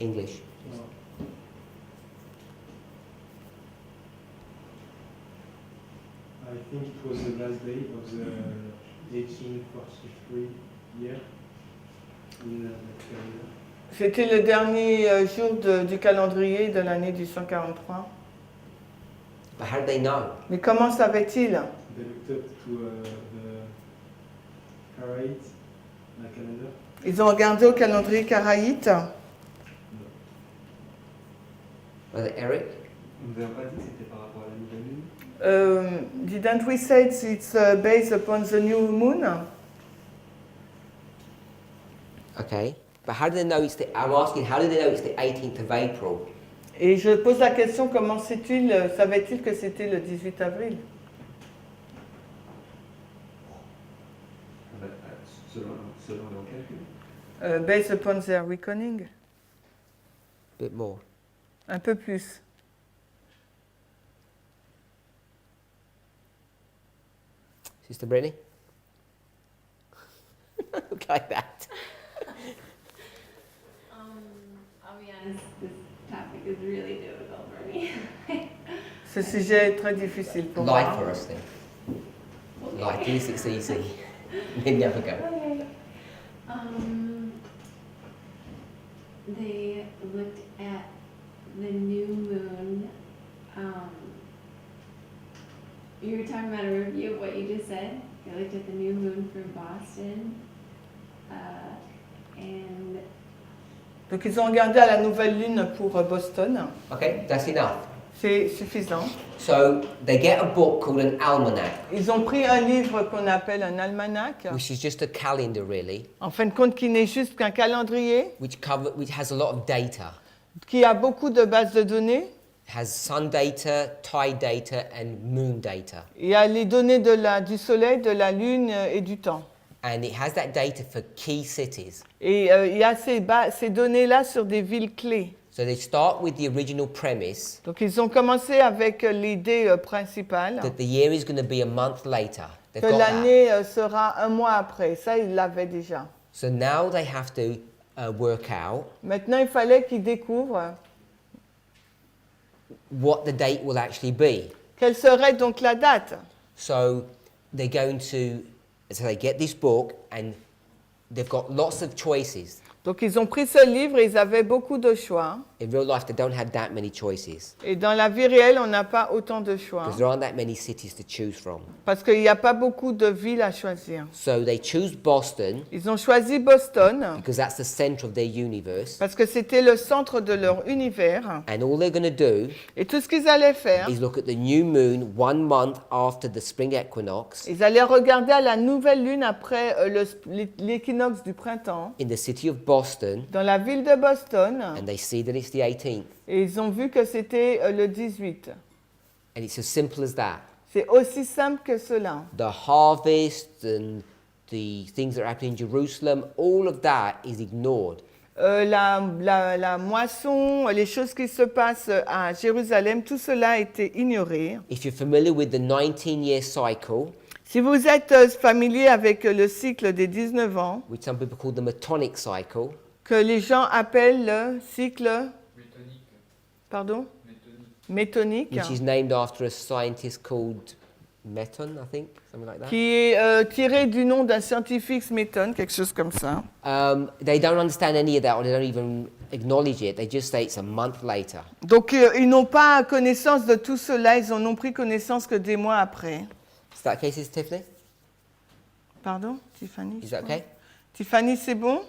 English. I think it was the last day of the 1843 year in the calendar. C'était le dernier jour du calendrier de l'année du 143. But how do they know? Mais comment savaient-ils? They looked up to the Karaite, la calendar. Ils ont regardé au calendrier karaïte. Was it Eric? On ne vous a pas dit que c'était par rapport à la nouvelle lune? Didn't we say it's based upon the new moon? Okay. But how do they know it's the... I'm asking, how do they know it's the 18th of April? Et je pose la question, comment savait-il que c'était le 18 avril? Selon leur calcul. Based upon their reckoning. Bit more. Un peu plus. Sister Brittany? Look like that. I'll be honest, this topic is really difficult for me. Ce sujet est très difficile pour Lie moi. for us then. Lie. At least it's easy. Then never go. Okay. They looked at the new moon. You were talking about a review of what you just said. They looked at the new moon for Boston. And Donc ils ont regardé à la nouvelle lune pour Boston. Okay, that's enough. C'est suffisant. So they get a book called an almanac, Ils ont pris un livre qu'on appelle un almanach, which is just a calendar really, en fin de compte qui n'est juste qu'un calendrier, which has a lot of data. qui a beaucoup de bases de données. It has sun data, tide data, and moon data. Il y a les données du soleil, de la lune et du temps. And it has that data for key cities. Et il y a ces données-là sur des villes clés. So they start with the original premise Donc ils ont commencé avec l'idée principale that the year is going to be a month later. They've que got that. l'année sera un mois après. Ça, ils l'avaient déjà. So now they have to work out Maintenant, il fallait qu'ils découvrent what the date will actually be. quelle serait donc la date. So they're going to, so they get this book and they've got lots of choices. Donc ils ont pris ce livre et ils avaient beaucoup de choix. In real life, they don't have that many choices Et dans la vie réelle, on n'a pas autant de choix. because there aren't that many cities to choose from. Parce qu'il n'y a pas beaucoup de villes à choisir. So they choose Boston Ils ont choisi Boston because that's the center of their universe. parce que c'était le centre de leur univers. And all they're going to do Et tout ce qu'ils allaient faire, is look at the new moon 1 month after the spring equinox ils allaient regarder à la nouvelle lune après l'équinoxe du printemps in the city of Boston, dans la ville de Boston. and they see that it's the 18th. Et ils ont vu que c'était le 18. And it's as simple as that. C'est aussi simple que cela. The harvest and the things that are happening in Jerusalem, all of that is ignored. La moisson, les choses qui se passent à Jérusalem, tout cela a été ignoré. If you're familiar with the 19-year cycle, Si vous êtes familier avec le cycle des 19 ans, which some people call the Metonic cycle, que les gens appellent le cycle, Métonique. pardon, Métonique. métonique, which is named after a scientist called Meton, I think, something like that. qui est tiré du nom d'un scientifique Smeaton, quelque chose comme ça. They don't understand any of that, or they don't even acknowledge it. They just say it's a month later. Donc ils n'ont pas connaissance de tout cela, ils en ont pris connaissance que des mois après. Is that okay, Sister Tiffany? Pardon, Tiffany? Is that okay? Tiffany, c'est bon?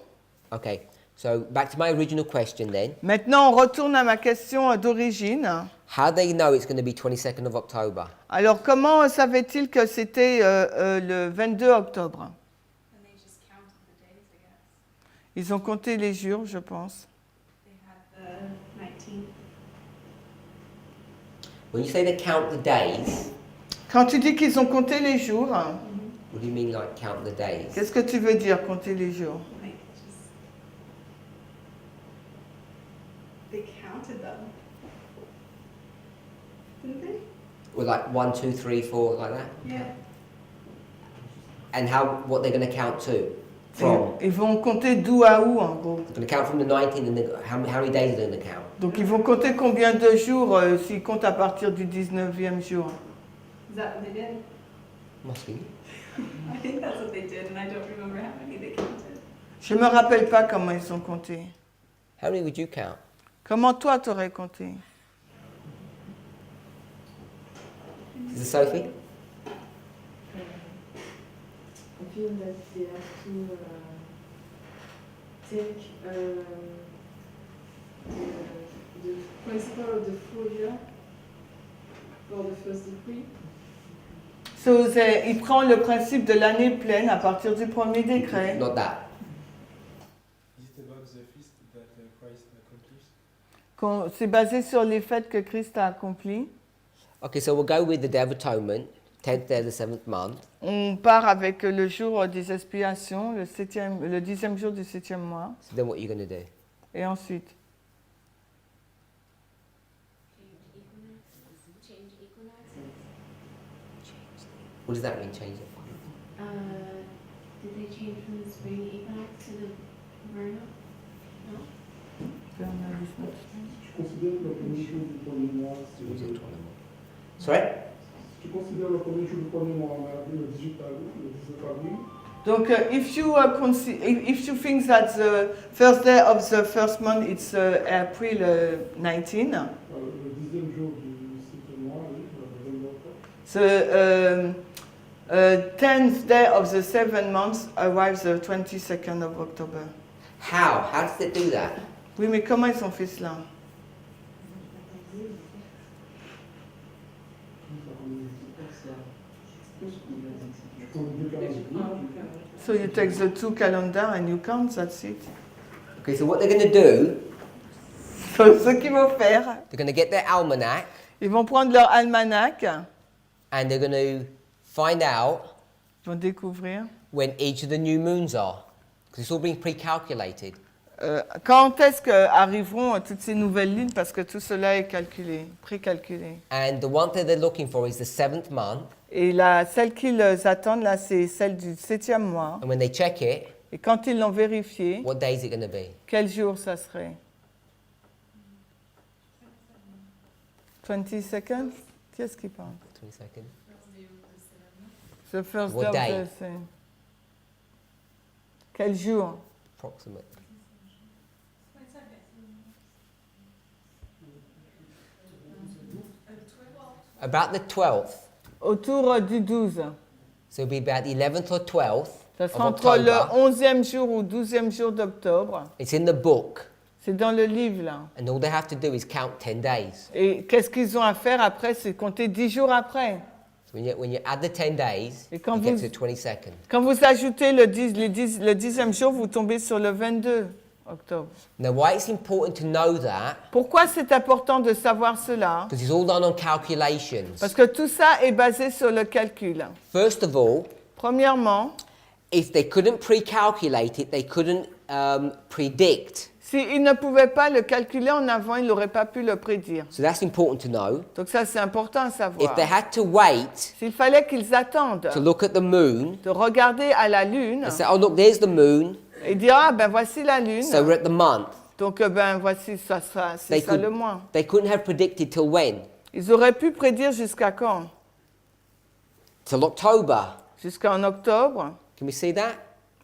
Okay. So back to my original question then. Maintenant, on retourne à ma question d'origine. How do they know it's going to be 22nd of October? Alors, comment savait-il que c'était le 22 octobre? And they just counted the days, I guess. Ils ont compté les jours, je pense. They had the 19th. When you say they count the days, Quand tu dis qu'ils ont compté les jours, what do you mean like count the days? qu'est-ce que tu veux dire, compter les jours? Like, just. They counted them. Didn't they? Or like 1, 2, 3, 4, like that? Yeah. And what they're going to count to? From? Ils vont compter d'où à où, en gros. They're going to count from the 19th and then how many days are they going to count? Donc, ils vont compter combien de jours s'ils comptent à partir du 19e jour. Is that what they did? Must be. I think that's what they did, and I don't remember how many they counted. Je me rappelle pas comment ils ont compté. How many would you count? Comment toi, t'aurais compté? Is it Sophie? I feel that they have to take the the principle of the full year for the first decree. So, il prend le principe de l'année pleine à partir du premier décret. Not that. Is it about the feast that Christ accomplished? C'est basé sur les fêtes que Christ a accomplies. Okay, so we'll go with the Day of Atonement, 10th day of the 7th month. On part avec le jour des expiations, le 10e jour du 7e mois. So then what are you going to do? Et ensuite, Change equinoxes. What does that mean, change it? Did they change from the spring equinox to the vernal? No? Je considère que le premier jour du premier mois, c'est Was it le... 21? Sorry? Je considère le premier jour du premier mois en avril, le 18 avril. donc if you think that the first day of the first month it's April 19, Le 10e jour du 7e mois, oui, le 22 octobre. the 10th day of the 7th month arrives the 22nd of October. How? How does it do that? Oui, mais comment ils ont fait cela? Je prends les deux calendriers. So you take the two calendar and you count, that's it. Okay, so what they're going to do, So, ce qu'ils vont faire, they're going to get their almanac ils vont prendre leur almanach, and they're going to find out ils vont découvrir when each of the new moons are. Because it's all being pre-calculated. quand est-ce qu'arriveront toutes ces nouvelles lunes, parce que tout cela est calculé, précalculé. And the one that they're looking for is the 7th month. Et celle qu'ils attendent, là, c'est celle du 7e mois. And when they check it, Et quand ils l'ont vérifié, what day is it going to be? quel jour ça serait? 22nd? Qui est-ce qui parle? 22nd? The first What day day? of the same. Quel jour? Approximate. About the 12th. Autour du 12. So it'll be about the 11th or 12th Ça of sera entre le October. 11e jour ou 12e jour d'octobre. It's in the book. C'est dans le livre, là. And all they have to do is count 10 days. Et qu'est-ce qu'ils ont à faire après? C'est compter 10 jours après. So when you add the 10 days, Et quand you get vous- to the 22nd. Quand vous ajoutez le 10e jour, vous tombez sur le 22 octobre. Now, why it's important to know that, Pourquoi c'est important de savoir cela? because it's all done on calculations. Parce que tout ça est basé sur le calcul. First of all, Premièrement, if they couldn't pre-calculate it, they couldn't predict. s'ils ne pouvaient pas le calculer en avant, ils n'auraient pas pu le prédire. So that's important to know. Donc ça, c'est important à If savoir. they had to wait S'il fallait qu'ils attendent to look at the moon de regarder à la lune and say, oh, look, there's the moon, et dire, ah ben voici la lune, so we're at the month. donc ben voici ça, c'est They, ça le mois. they couldn't have predicted till when? Ils auraient pu prédire jusqu'à quand? Till October. Jusqu'en octobre. Can we see that?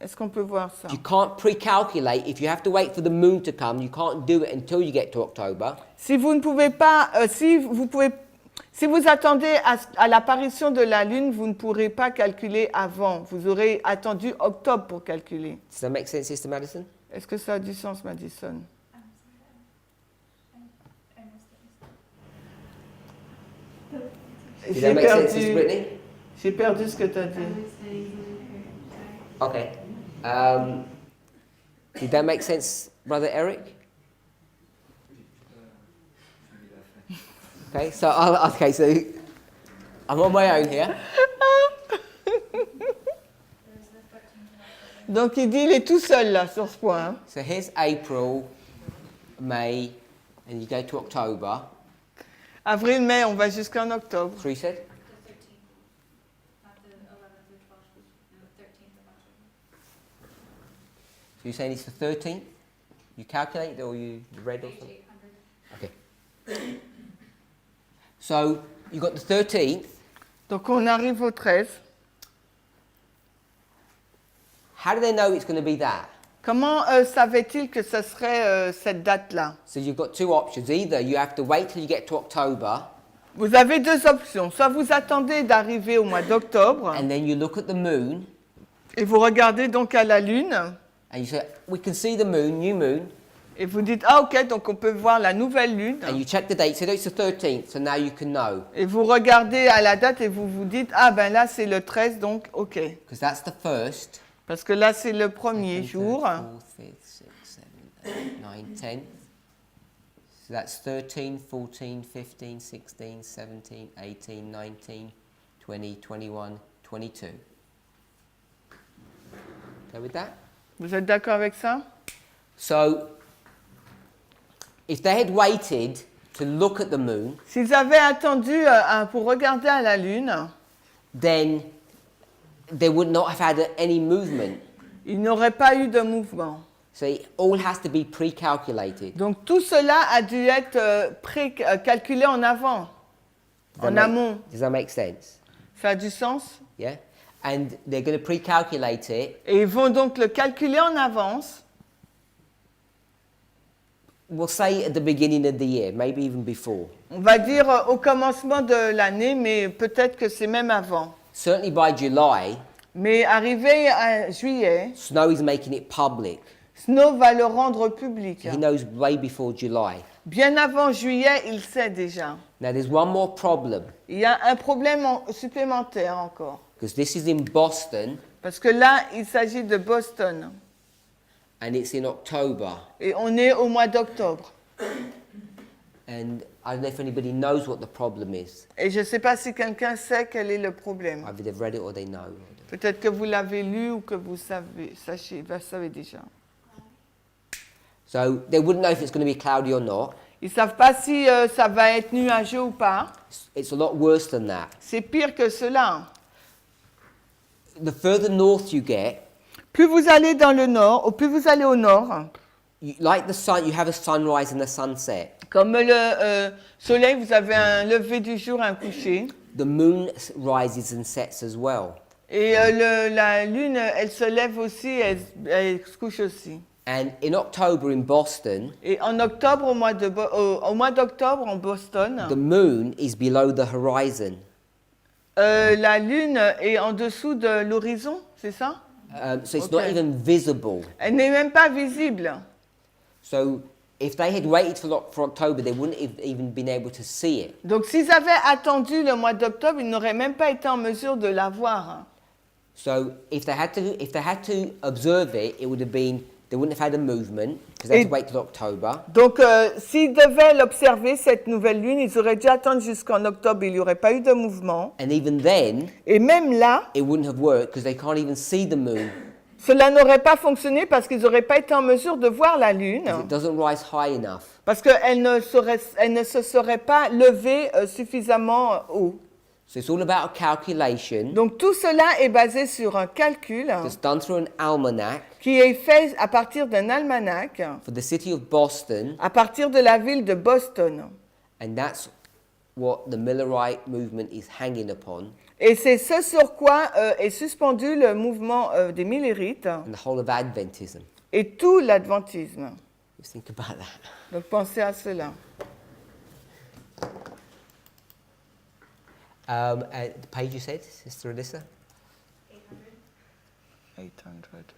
Est-ce qu'on peut voir ça? You can't pre-calculate. If you have to wait for the moon to come, you can't do it until you get to October. Si vous ne pouvez pas, si vous attendez à l'apparition de la lune, vous ne pourrez pas calculer avant. Vous aurez attendu octobre pour calculer. Does that make sense, Sister Madison? Est-ce que ça a du sens, Madison? Did that make sense, Sister Brittany? J'ai perdu ce que tu as dit. I was studying something here. Sorry. Okay. Did that make sense, Brother Eric? Okay, so I'm on my own here. Donc il dit, il est tout seul là sur ce point. Hein. So here's April, May, and you go to October. Avril, mai, on va jusqu'en octobre. That's what you said? The 13th, not the 11th or 12th, the 13th of October. So you're saying it's the 13th? You calculated or you read or something? 800. Okay. So you got the 13th. Donc on arrive au 13. How do they know it's going to be that? Comment savait-il que ce serait cette date-là? So you've got two options. Either you have to wait till you get to October, Vous avez deux options. Soit vous attendez d'arriver au mois d'octobre and then you look at the moon, et vous regardez donc à la lune and you say, we can see the moon, new moon, Et vous dites, ah ok, donc on peut voir la nouvelle lune. And you check the date, so it's the 13th, so now you can know. Et vous regardez à la date et vous vous dites, ah ben là c'est le 13, donc ok. Because that's the first. Parce que là c'est le premier Second, jour. third, fourth, fifth, sixth, seventh, eighth, ninth, 10th. So that's 13, 14, 15, 16, 17, 18, 19, 20, 21, 22. Okay with that? Vous êtes d'accord avec ça? So, if they had waited to look at the moon, S'ils avaient attendu pour regarder à la lune, then they would not have had any movement. il n'aurait pas eu de mouvement. So it all has to be pre-calculated. Donc tout cela a dû être calculé en avant, en amont. Does that make sense? Ça a du sens? Yeah? And they're going to pre-calculate it. Et ils vont donc le calculer en avance. We'll say at the beginning of the year, maybe even before. On va dire au commencement de l'année, mais peut-être que c'est même avant. Certainly by July, Mais arrivé à juillet, Snow is making it public. Snow va le rendre public. He knows way before July. Bien avant juillet, il sait déjà. Now there's one more problem, Il y a un problème supplémentaire encore. because this is in Boston Parce que là, il s'agit de Boston. and it's in October. Et on est au mois d'octobre. And I don't know if anybody knows what the problem is. Et je ne sais pas si quelqu'un sait quel est le problème. Either they've read it or they know. Peut-être que vous l'avez lu ou que vous savez déjà. So they wouldn't know if it's going to be cloudy or not. Ils ne savent pas si ça va être nuageux ou pas. It's a lot worse than that. C'est pire que cela. The further north you get, Plus vous allez dans le nord, ou plus vous allez au nord, like the sun, you have a sunrise and a sunset. comme le soleil, vous avez un lever du jour, un coucher. The moon rises and sets as well. Et la lune, elle se lève aussi, elle se couche aussi. And in October in Boston, Et en octobre, au mois d'octobre, en Boston, the moon is below the horizon. la lune est en dessous de l'horizon, c'est ça? So it's not Okay. even visible. Elle n'est même pas visible. So if they had waited for October, they wouldn't have even been able to see it. Donc s'ils avaient attendu le mois d'octobre, ils n'auraient même pas été en mesure de la voir. So if they had to observe it, it would have been, they wouldn't have had a movement because they had to wait till October. Donc s'ils devaient l'observer, cette nouvelle lune, ils auraient dû attendre jusqu'en octobre, il n'y aurait pas eu de mouvement. And even then, Et même là, it wouldn't have worked because they can't even see the moon. cela n'aurait pas fonctionné parce qu'ils n'auraient pas été en mesure de voir la lune, 'Cause it doesn't rise high enough. parce qu'elle ne se serait pas levée suffisamment haut. So it's all about a calculation Donc tout cela est basé sur un calcul that's done through an almanac qui est fait à partir d'un almanach, for the city of Boston, à partir de la ville de Boston. and that's what the Millerite movement is hanging upon, Et c'est ce sur quoi est suspendu le mouvement des Millérites and the whole of Adventism. et tout l'adventisme. Just think about that. Donc pensez à cela. The page you said, Sister Alyssa? 800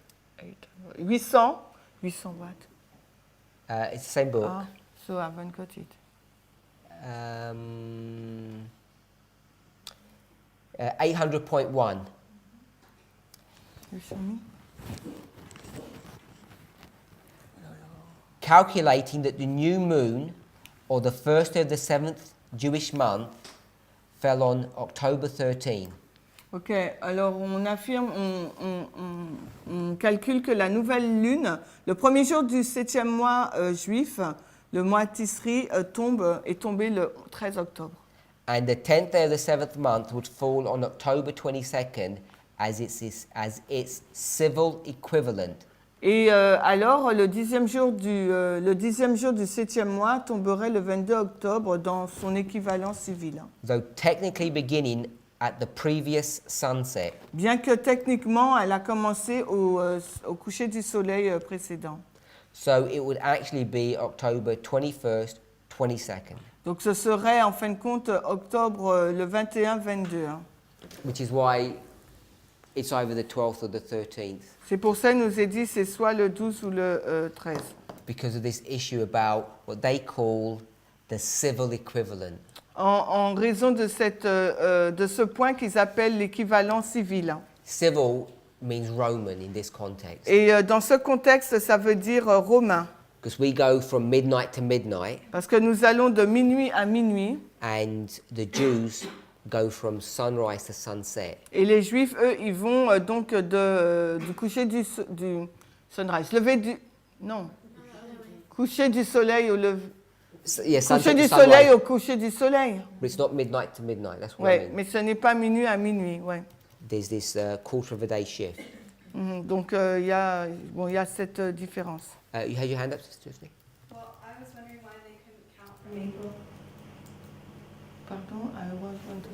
what? It's the same book. Ah, so I haven't got it. 800.1. You show me? Calculating that the new moon, or the first of the seventh Jewish month, fell on October 13. Ok, alors on affirme, on calcule que la nouvelle lune, le premier jour du 7e mois juif, le mois Tisri, est tombé le 13 octobre. And the 10th day of the seventh month would fall on October 22nd as its civil equivalent. Et alors, le 10e jour du 7e mois tomberait le 22 octobre dans son équivalent civil. Though technically beginning at the previous sunset. Bien que techniquement, elle a commencé au coucher du soleil précédent. So it would actually be October 21st, 22nd. Donc ce serait en fin de compte octobre le 21-22. Which is why it's either the 12th or the 13th. C'est pour ça qu'il nous est dit c'est soit le 12 ou le 13. because of this issue about what they call the civil equivalent. En raison de ce point qu'ils appellent l'équivalent civil. Civil means Roman in this context. Et dans ce contexte, ça veut dire romain. Because we go from midnight to midnight, Parce que nous allons de minuit à minuit. and the Jews go from sunrise to sunset. Et les Juifs, eux, ils vont donc du coucher du sunrise. Coucher du soleil au lever. Yeah, Coucher sunset du to sunrise. soleil au coucher du soleil. But it's not midnight to midnight. That's what I Ouais, mean. mais ce n'est pas minuit à minuit. Ouais. There's this quarter of a day shift. Donc il y a cette différence. You had your hand up, Sister Tiffany? Well, I was wondering why they couldn't count from April. Pardon,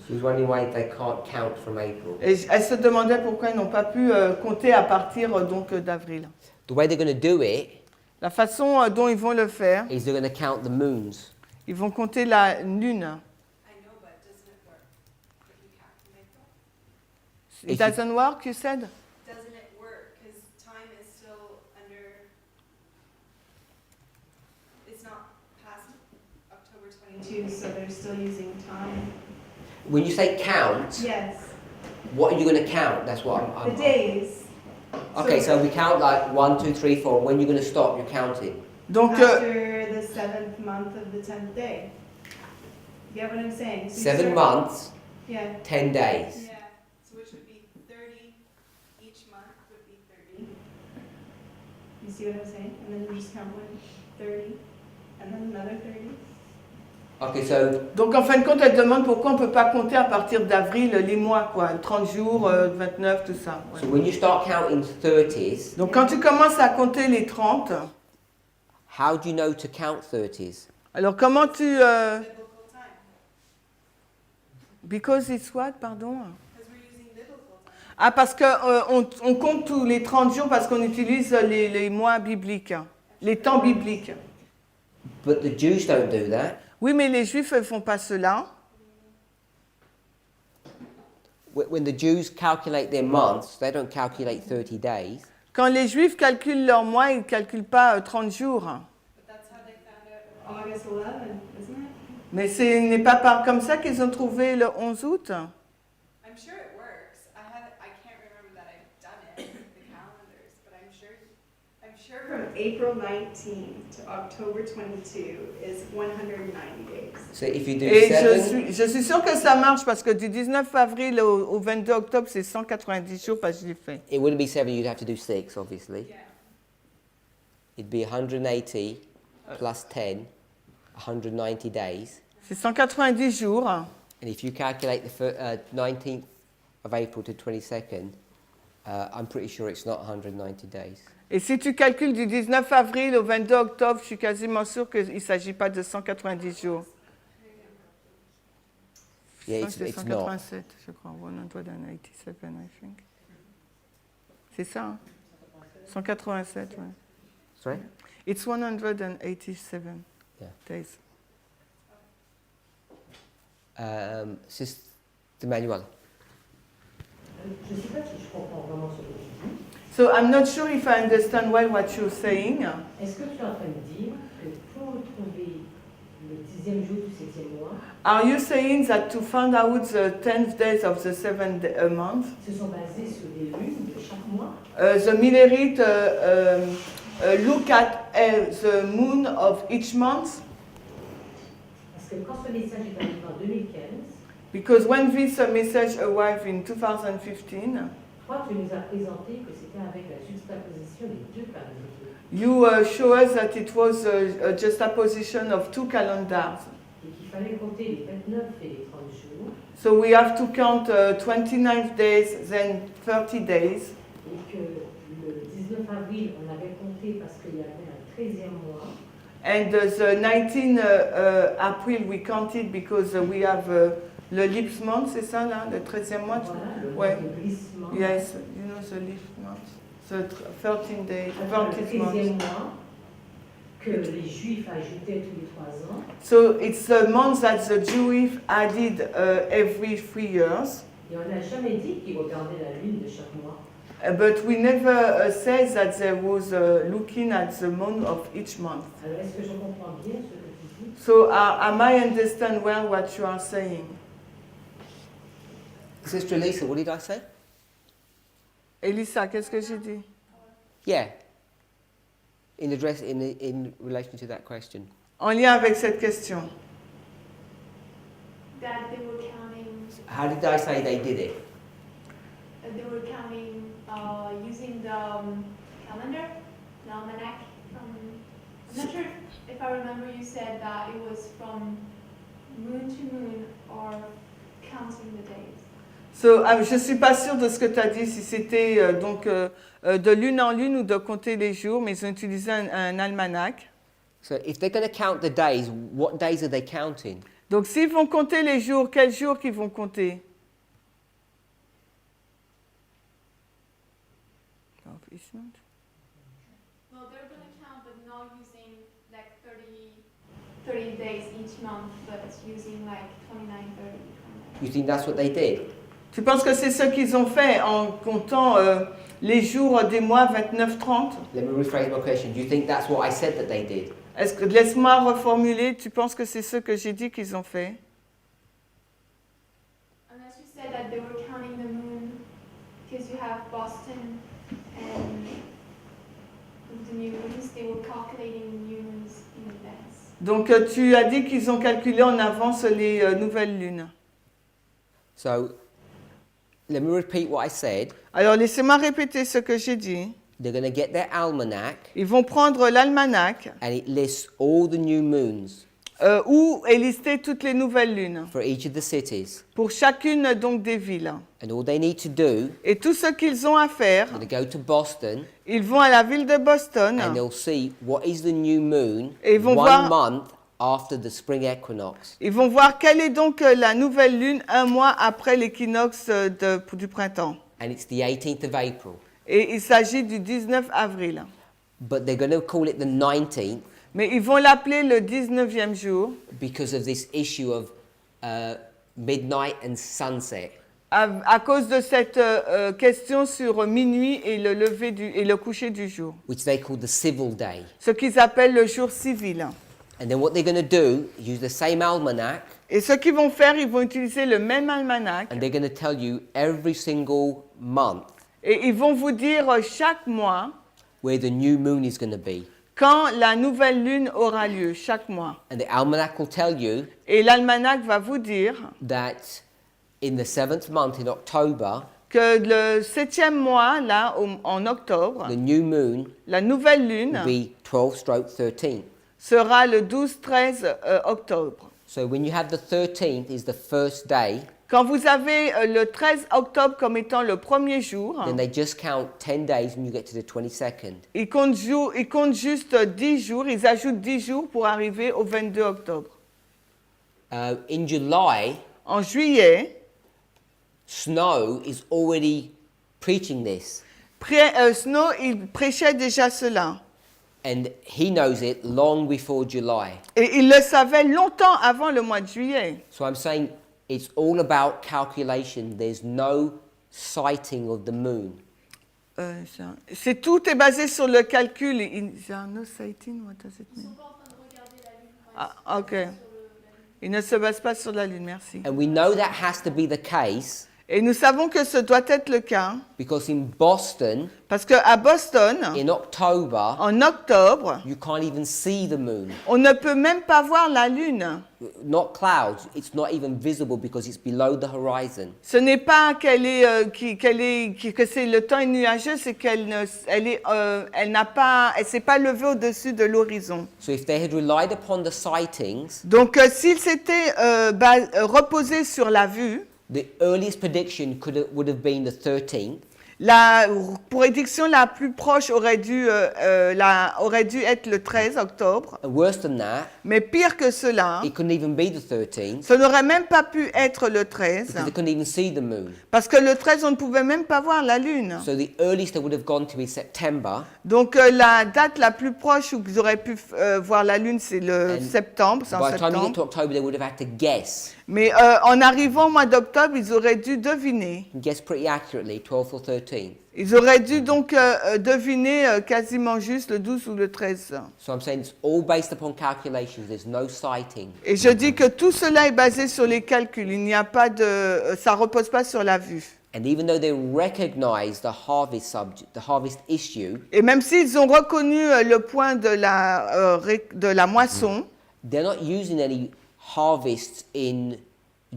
She was wondering why they can't count from April. Et elle se demandait pourquoi ils n'ont pas pu compter à partir donc d'avril. The way they're going to do it La façon dont ils vont le faire, is they're going to count the moons. ils vont compter la lune. I know, but doesn't it work if you count from April? It doesn't work, you said? Doesn't it work? Because time is still under. It's not past October 22, so they're still using time. When you say count, Yes, what are you going to count? That's what I'm the days. Okay, so we count like 1, 2, 3, 4. When you're going to stop, you're counting. Donc, After the 7th month of the 10th day. You get what I'm saying? So you 7 start- months, Yeah. 10 days. Yeah. So which would be 30. Each month would be 30. You see what I'm saying? And then you just count 30, and then another 30. Okay, so donc, en fin de compte, elle demande pourquoi on ne peut pas compter à partir d'avril les mois, quoi. 30 jours, 29, tout ça. Ouais. so when you start counting 30s, Donc, quand tu commences à compter les 30, how do you know to count 30s? alors comment tu... Biblical time. because it's what, pardon? Because we're using biblical time. Ah, parce qu'on on compte tous les 30 jours parce qu'on utilise les mois bibliques, les temps bibliques. But the Jews don't do that. Oui, mais les Juifs ne font pas cela. When the Jews calculate their months, they don't calculate 30 days. Quand les Juifs calculent leurs mois, ils ne calculent pas 30 jours. But that's how they found out August 11, isn't it? Mais ce n'est pas comme ça qu'ils ont trouvé le 11 août. I'm sure it works. I can't remember that I've done it with the calendars, but I'm sure from April 19 to October 22 is 190 days. So if you do Et 7, je suis sûre que ça marche parce que du 19 avril au 22 octobre, c'est 190 jours parce que je l'ai fait. it wouldn't be 7, you'd have to do 6, obviously. Yeah. It'd be 180 plus 10, 190 days. C'est 190 jours. And if you calculate the 19th of April to 22nd, I'm pretty sure it's not 190 days. Et si tu calcules du 19 avril au 22 octobre, je suis quasiment sûre qu'il ne s'agit pas de 190 jours. Yeah, Ça, c'est it's not. 187, je crois. 187, I think. C'est ça, hein? 187, oui. Sorry? It's 187 Yeah. days. Sister Manuel. Je ne sais pas si je comprends vraiment ce que tu dis. So I'm not sure if I understand well what you're saying. Est-ce que tu es en train de dire que pour trouver le 10e jour du 7e mois, Are you saying that to find out the 10th days of the 7th month, se sont basés sur des lunes de chaque mois? the Millerite look at the moon of each month? Parce que quand ce message est arrivé en 2015, Because when this message arrived in 2015, toi tu nous as présenté que c'était avec la juxtaposition des deux calendriers. you show us that it was a juxtaposition of two calendars. Et qu'il fallait compter les 29 et les 30 jours. So we have to count 29 days, then 30 days. Et que le 19 avril, on avait compté parce qu'il y avait un 13e mois. And the 19 April we counted because we have le lips month, c'est ça là, le 13e mois? Voilà, le Ouais. mois de glissement. Yes, you know the lips month. The 13 days, Enfin, le 30 13e months. mois que les Juifs ajoutaient tous les 3 ans. So it's a month that the Jews added every 3 years. Et on n'a jamais dit qu'ils regardaient la lune de chaque mois. But we never said that there was looking at the moon of each month. Alors, est-ce que je comprends bien ce que tu dis? So am I understand well what you are saying? Sister Elisa, what did I say? Elisa, qu'est-ce que j'ai dit? Yeah. In relation to that question. En lien avec cette question. That they were counting. How did I say they did it? They were counting using the calendar, the almanac. I'm not sure if I remember. You said that it was from moon to moon or counting the days. So, je ne suis pas sûre de ce que tu as dit, si c'était de lune en lune ou de compter les jours, mais ils ont utilisé un almanach. So if they're going to count the days, what days are they counting? Donc, s'ils vont compter les jours, quels jours qu'ils vont compter? Well, they're going to count, but not using like 30 days each month, but using like 29, 30, 29. You think that's what they did? Tu penses que c'est ce qu'ils ont fait en comptant les jours des mois 29-30? Let me rephrase my question. Do you think that's what I said that they did? Est-ce que, laisse-moi reformuler, tu penses que c'est ce que j'ai dit qu'ils ont fait? Unless you said that they were counting the moon, because you have Boston and the new moons, they were calculating the new moons in advance. Donc tu as dit qu'ils ont calculé en avance les nouvelles lunes. So let me repeat what I said. Alors laissez-moi répéter ce que j'ai dit. They're going to get their almanac Ils vont prendre l'almanach and it lists all the new moons où est listée toutes les nouvelles lunes for each of the cities. pour chacune donc des villes. And all they need to do, Et tout ce qu'ils ont à faire, they're going to go to Boston ils vont à la ville de Boston and they'll see what is the new moon Et ils vont 1 voir- month after the spring equinox. Ils vont voir quelle est donc la nouvelle lune un mois après l'équinoxe du printemps. And it's the 18th of April. Et il s'agit du 19 avril. But they're going to call it the 19th Mais ils vont l'appeler le 19e jour because of this issue of midnight and sunset. à cause de cette question sur minuit et le lever et le coucher du jour. Which they call the civil day. Ce qu'ils appellent le jour civil. And then what they're going to do is use the same almanac Et ce qu'ils vont faire, ils vont utiliser le même almanach and they're going to tell you every single month et ils vont vous dire chaque mois where the new moon is going to be. quand la nouvelle lune aura lieu, chaque mois. And the almanac will tell you Et l'almanach va vous dire that in the 7th month in October, que le 7e mois, là, en octobre, the new moon la nouvelle lune will be 12/13. sera le 12-13 octobre. So when you have the 13th is the first day, Quand vous avez le 13 octobre comme étant le premier jour, then they just count 10 days when you get to the 22nd. ils comptent juste 10 jours, ils ajoutent 10 jours pour arriver au 22 octobre. In July, En juillet, Snow is already preaching this. Snow, il prêchait déjà cela. And he knows it long before July. Et il le savait longtemps avant le mois de juillet. So I'm saying it's all about calculation. There's no sighting of the moon. C'est tout est basé sur le calcul. Is there no sighting? What does it mean? Ah, ok. Il ne se base pas sur la lune, merci. And we know that has to be the case Et nous savons que ce doit être le cas because in Boston, parce qu'à Boston, in October, en octobre, you can't even see the moon. on ne peut même pas voir la lune. Not clouds, it's not even visible because it's below the horizon. Ce n'est pas que c'est le temps est nuageux, c'est elle s'est pas levée au-dessus de l'horizon. So if they had relied upon the sightings, Donc s'ils s'étaient reposés sur la vue, the earliest prediction would have been the 13th. la prédiction la plus proche aurait dû être le 13 octobre. And worse than that, Mais pire que cela, it couldn't even be the 13th ce n'aurait même pas pu être le 13, because they couldn't even see the moon. parce que le 13, on ne pouvait même pas voir la lune. So the earliest they would have gone to is September. Donc la date la plus proche où ils auraient pu voir la lune, c'est le septembre, c'est en By the time you get septembre. to October, they would have had to guess. Mais en arrivant au mois d'octobre, ils auraient dû deviner. And guess pretty accurately, 12th or 13th. Ils auraient dû donc deviner quasiment juste le 12 ou le 13. So I'm saying it's all based upon calculations. There's no sighting. Et je dis que tout cela est basé sur les calculs. Il n'y a pas ça repose pas sur la vue. And even though they recognize the harvest issue, Et même s'ils ont reconnu le point de la moisson, they're not using any harvests in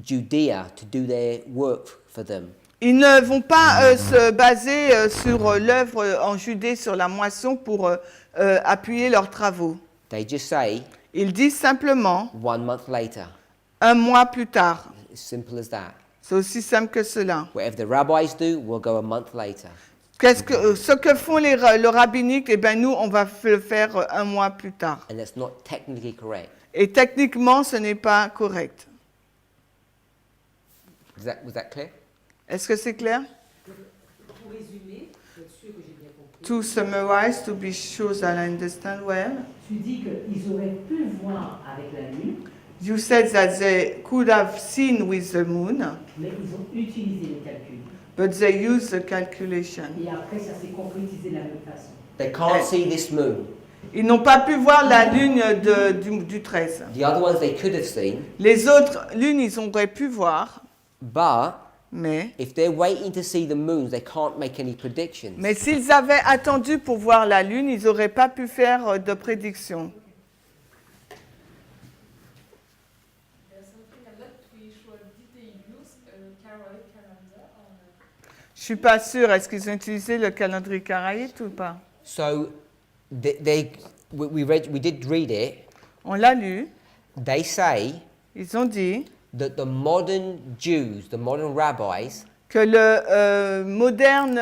Judea to do their work for them. ils ne vont pas se baser sur l'œuvre en Judée, sur la moisson, pour appuyer leurs travaux. They just say Ils disent simplement 1 month later. un mois plus tard. As simple as that. C'est aussi simple que cela. Whatever the rabbis do, we'll go a month later. Ce que font le rabbinique, eh ben nous, on va le faire un mois plus tard. And that's not technically correct. Et techniquement, ce n'est pas correct. Was that clear? Est-ce que c'est clair? Pour résumer, pour être sûr que j'ai bien compris, To summarize, to be sure that I understand well, tu dis qu'ils auraient pu voir avec la lune, you said that they could have seen with the moon, mais ils ont utilisé les calculs. but they used the calculation. Et après, ça s'est concrétisé de la même façon. They can't see this moon. Ils n'ont pas pu voir la lune du 13. The other ones they could have seen, Les autres lunes, ils auraient pu voir, but mais if they're waiting to see the moons, they can't make any predictions. s'ils avaient attendu pour voir la lune, ils n'auraient pas pu faire de prédiction. Je suis pas sûre. Est-ce qu'ils ont utilisé le calendrier karaïte ou pas? So we did read it. On l'a lu. They say Ils ont dit that the modern Jews, the modern rabbis, que le moderne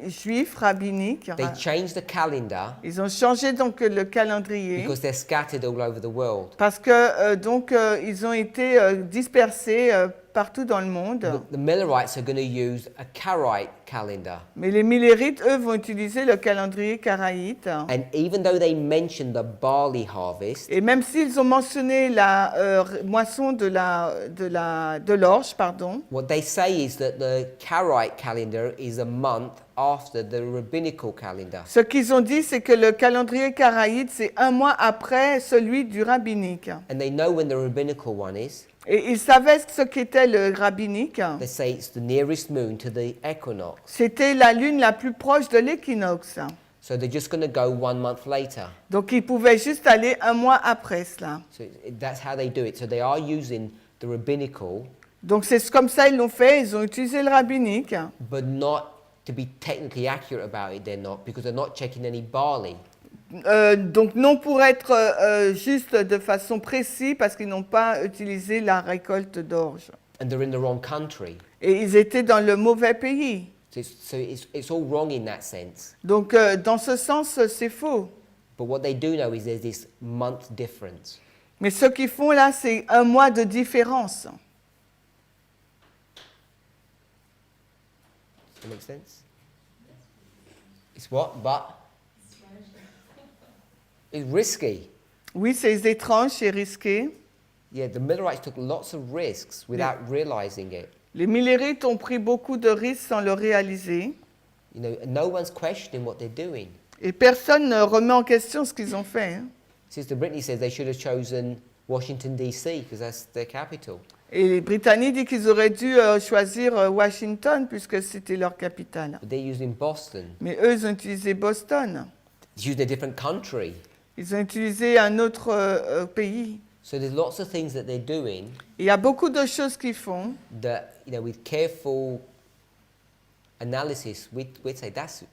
juif rabbinique, they changed the calendar ils ont changé donc le calendrier because they're scattered all over the world. parce que ils ont été dispersés partout dans le monde. The Millerites are going to use a Karaite calendar. Mais les Millérites, eux, vont utiliser le calendrier karaïte. And even though they mentioned the barley harvest, Et même s'ils ont mentionné la moisson de l'orge, pardon, what they say is that the Karaite calendar is a month after the rabbinical calendar. ce qu'ils ont dit, c'est que le calendrier karaïte, c'est un mois après celui du rabbinique. And they know when the rabbinical one is. Et ils savaient ce qu'était le rabbinique. They say it's the nearest moon to the equinox. C'était la lune la plus proche de l'équinoxe. So they're just going to go 1 month later. Donc ils pouvaient juste aller un mois après cela. So that's how they do it. So they are using the rabbinical, Donc c'est comme ça ils l'ont fait, ils ont utilisé le rabbinique. but not to be technically accurate about it, they're not, because they're not checking any barley. Donc non pour être juste de façon précise parce qu'ils n'ont pas utilisé la récolte d'orge. And they're in the wrong country. Et ils étaient dans le mauvais pays. So it's all wrong in that sense. Donc dans ce sens, c'est faux. But what they do know is there's this month difference. Mais ce qu'ils font là, c'est un mois de différence. Does that make sense? It's what? But it's risky. Oui, c'est étrange et risqué. Yeah, the Millerites took lots of risks without realizing it. Les Millérites ont pris beaucoup de risques sans le réaliser. You know, no one's questioning what they're doing. Et personne ne remet en question ce qu'ils ont fait. Hein. Sister Brittany says they should have chosen Washington, D.C., because that's their capital. Et les Britanniques disent qu'ils auraient dû choisir Washington puisque c'était leur capitale. But they're using Boston. Mais eux, ils ont utilisé Boston. It's used a different country. Ils ont utilisé un autre pays. So there's lots of things that they're doing Il y a beaucoup de choses qu'ils font. that, you know, with careful analysis, we'd say that's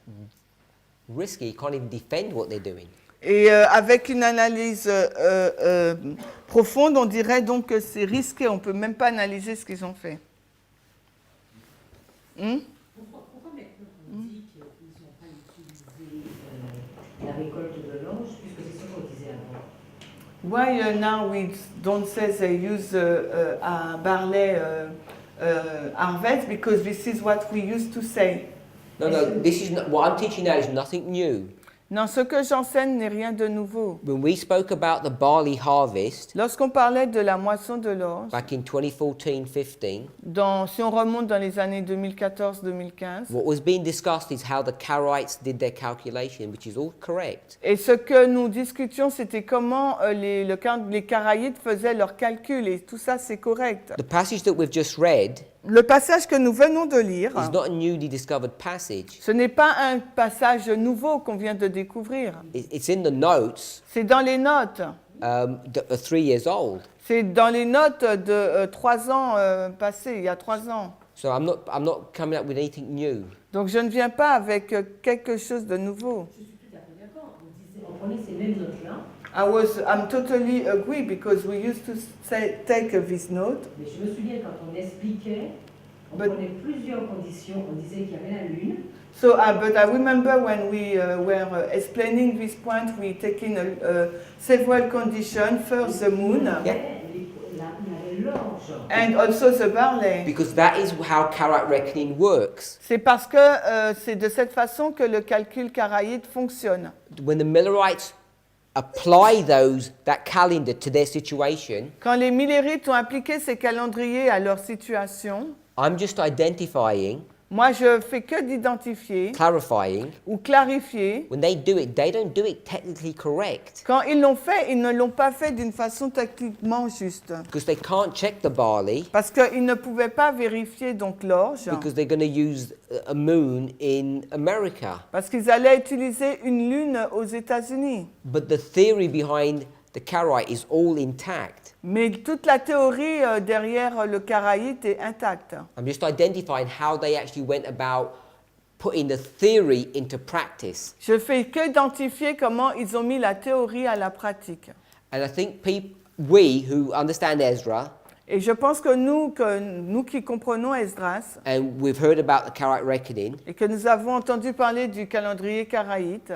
risky. You can't even defend what they're doing. Et avec une analyse profonde, on dirait donc que c'est risqué. On ne peut même pas analyser ce qu'ils ont fait. Pourquoi maintenant on dit qu'ils n'ont pas utilisé la récolte de l'orge, puisque c'est ce qu'on disait avant? Why now we don't say they use a barley harvest? Because this is what we used to say. No, this is not, what I'm teaching now is nothing new. Non, ce que j'enseigne n'est rien de nouveau. When we spoke about the barley harvest Lorsqu'on parlait de la moisson de l'orge, back in 2014-15, si on remonte dans les années 2014-2015, what was being discussed is how the Karaites did their calculation, which is all correct. et ce que nous discutions, c'était comment les Karaïtes faisaient leurs calculs, et tout ça, c'est correct. The passage that we've just read Le passage que nous venons de lire, is not a newly discovered passage. ce n'est pas un passage nouveau qu'on vient de découvrir. It's in the notes C'est dans les notes. that are 3 years old. C'est dans les notes de 3 ans passés, il y a 3 ans. So I'm not coming up with anything new. Donc je ne viens pas avec quelque chose de nouveau. Je suis tout à fait d'accord. On prenait ces mêmes notes-là, I'm totally agree because we used to take this note. mais je me souviens quand on expliquait, on But- prenait plusieurs conditions. On disait qu'il y avait la Lune, So, but I remember when we were explaining this point, we taking several conditions. First, the moon, il y avait l'orge. and also the barley. Because that is how Karat reckoning works. C'est parce que c'est de cette façon que le calcul karaïte fonctionne. When the Millerites apply that calendar to their situation, Quand les Millérites ont appliqué ces calendriers à leur situation, I'm just identifying, moi je fais que d'identifier clarifying. ou clarifier. When they do it, they don't do it technically correct Quand ils l'ont fait, ils ne l'ont pas fait d'une façon techniquement juste. because they can't check the barley Parce qu'ils ne pouvaient pas vérifier donc l'orge, because they're going to use a moon in America. parce qu'ils allaient utiliser une lune aux États-Unis. But the theory behind the Karite is all intact. Mais toute la théorie derrière le karaïte est intacte. I'm just identifying how they actually went about putting the theory into practice. Je fais que identifier comment ils ont mis la théorie à la pratique. And I think we who understand Ezra, Et je pense que nous qui comprenons Esdras, and we've heard about the Karite reckoning, et que nous avons entendu parler du calendrier karaïte,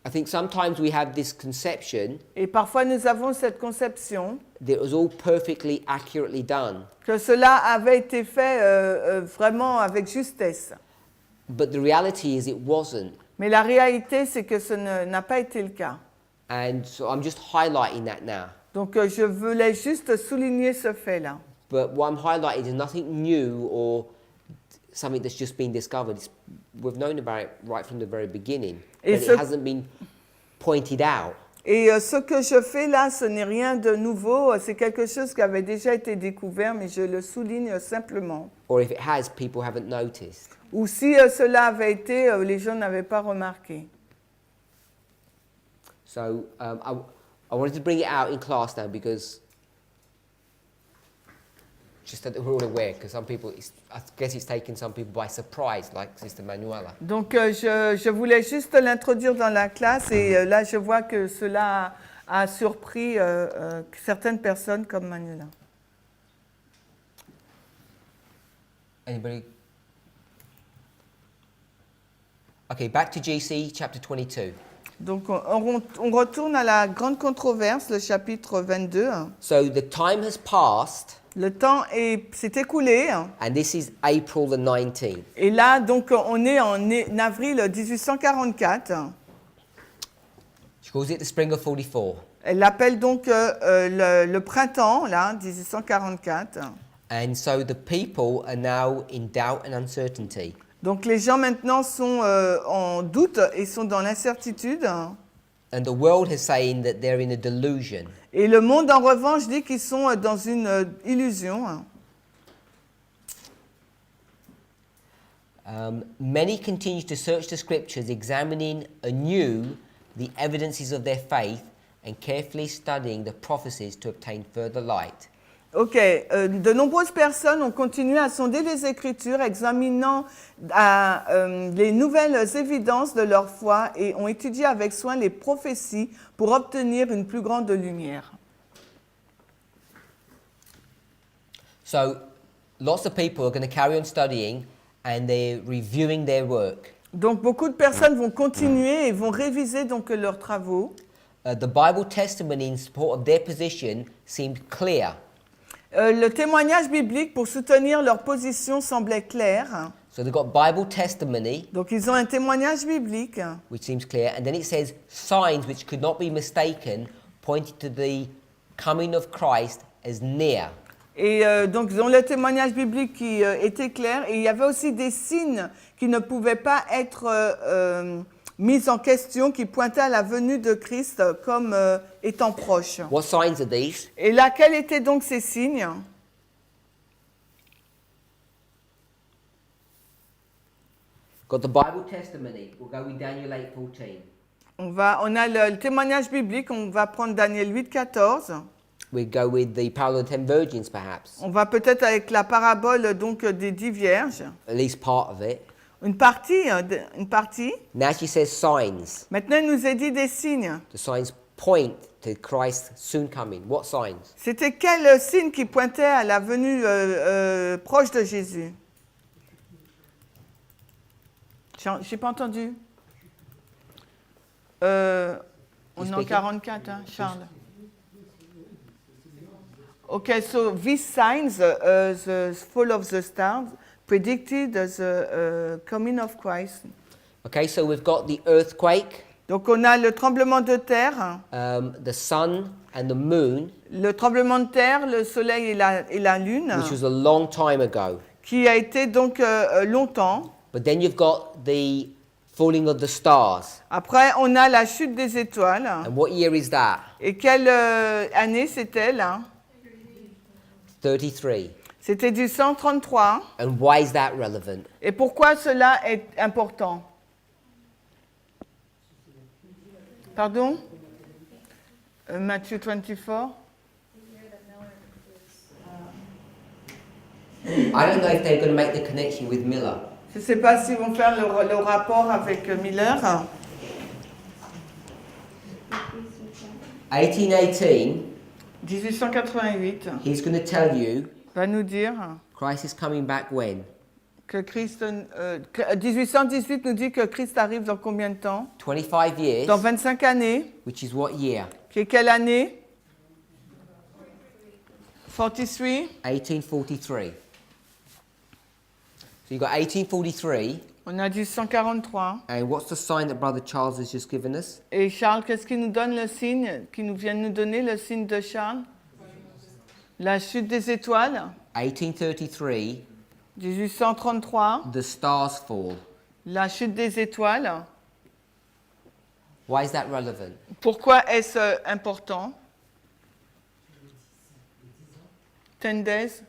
I think sometimes we have this conception et parfois nous avons cette conception that it was all perfectly accurately done. que cela avait été fait vraiment avec justesse. But the reality is it wasn't. Mais la réalité, c'est que ce n'a pas été le cas. And so I'm just highlighting that now. Donc je voulais juste souligner ce fait-là. But what I'm highlighting is nothing new or something that's just been discovered. We've known about it right from the very beginning. Et But ce- it hasn't been pointed out. Et ce que je fais là, ce n'est rien de nouveau, c'est quelque chose qui avait déjà été découvert, mais je le souligne simplement. Or if it has, people haven't noticed. Ou si cela avait été, les gens n'avaient pas remarqué. So I wanted to bring it out in class now because just that we're all aware, because some people, I guess it's taken some people by surprise, like Sister Manuela. Donc je voulais juste l'introduire dans la classe et là je vois que cela a surpris certaines personnes comme Manuela. Anybody? Okay, back to GC chapter 22. Donc on retourne à la grande controverse, le chapitre 22. So the time has passed, Le temps s'est écoulé and this is April the 19th. et là donc on est en avril 1844. She calls it the spring of 44. Elle l'appelle donc le printemps, là, 1844. And so the people are now in doubt and uncertainty. Donc les gens maintenant sont en doute et sont dans l'incertitude. And the world is saying that they're in a delusion. Et le monde, en revanche, dit qu'ils sont dans une illusion. Many continue to search the scriptures, examining anew the evidences of their faith and carefully studying the prophecies to obtain further light. Ok, de nombreuses personnes ont continué à sonder les Écritures, examinant les nouvelles évidences de leur foi et ont étudié avec soin les prophéties pour obtenir une plus grande lumière. So, lots of people are going to carry on studying and they're reviewing their work. Donc beaucoup de personnes vont continuer et vont réviser donc leurs travaux. The Bible testimony in support of their position seemed clear. Le témoignage biblique pour soutenir leur position semblait clair. So they've got Bible testimony, Donc ils ont un témoignage biblique. which seems clear, and then it says signs which could not be mistaken, pointing to the coming of Christ as near. Et donc ils ont le témoignage biblique qui était clair. Et il y avait aussi des signes qui ne pouvaient pas être mis en question, qui pointaient à la venue de Christ comme étant proche. What signs are these? Et là, quels étaient donc ces signes? Got the Bible testimony. We'll go with Daniel 8:14. On a le témoignage biblique, on va prendre Daniel 8, 14. We'll go with the parable of the 10 virgins, perhaps. On va peut-être avec la parabole donc des 10 vierges. At least part of it. Une partie, une partie. Now she says signs. Maintenant, il nous est dit des signes. The signs point to Christ's soon coming. What signs? C'était quel signe qui pointait à la venue proche de Jésus? J'ai pas entendu. On est en 44, hein, Charles. Okay, so these signs, the fall of the stars, predicted the coming of Christ. Okay, so we've got the earthquake, Donc on a le tremblement de terre, the sun and the moon, le tremblement de terre, le soleil et la lune, which was a long time ago. qui a été donc longtemps. But then you've got the falling of the stars. Après, on a la chute des étoiles. And what year is that? Et quelle année c'était là? 33. C'était du 133. And why is that relevant? Et pourquoi cela est important? Pardon? Matthew 24. I don't know if they're going to make the connection with Miller. Je ne sais pas s'ils vont faire le rapport avec Miller. 1818, 1888 he's going to tell you va nous dire Christ is coming back when? que Christ. 1818 nous dit que Christ arrive dans combien de temps? 25 years, Dans 25 années. which is what year? Qui est quelle année? 43. 1843. So you've got 1843, On a du 143. and what's the sign that Brother Charles has just given us? Et Charles, qu'est-ce qui nous donne le signe? Qui nous vient de nous donner le signe de Charles? La chute des étoiles. 1833, 1833. the stars fall. La chute des étoiles. Why is that relevant? Pourquoi est-ce important? 10 days.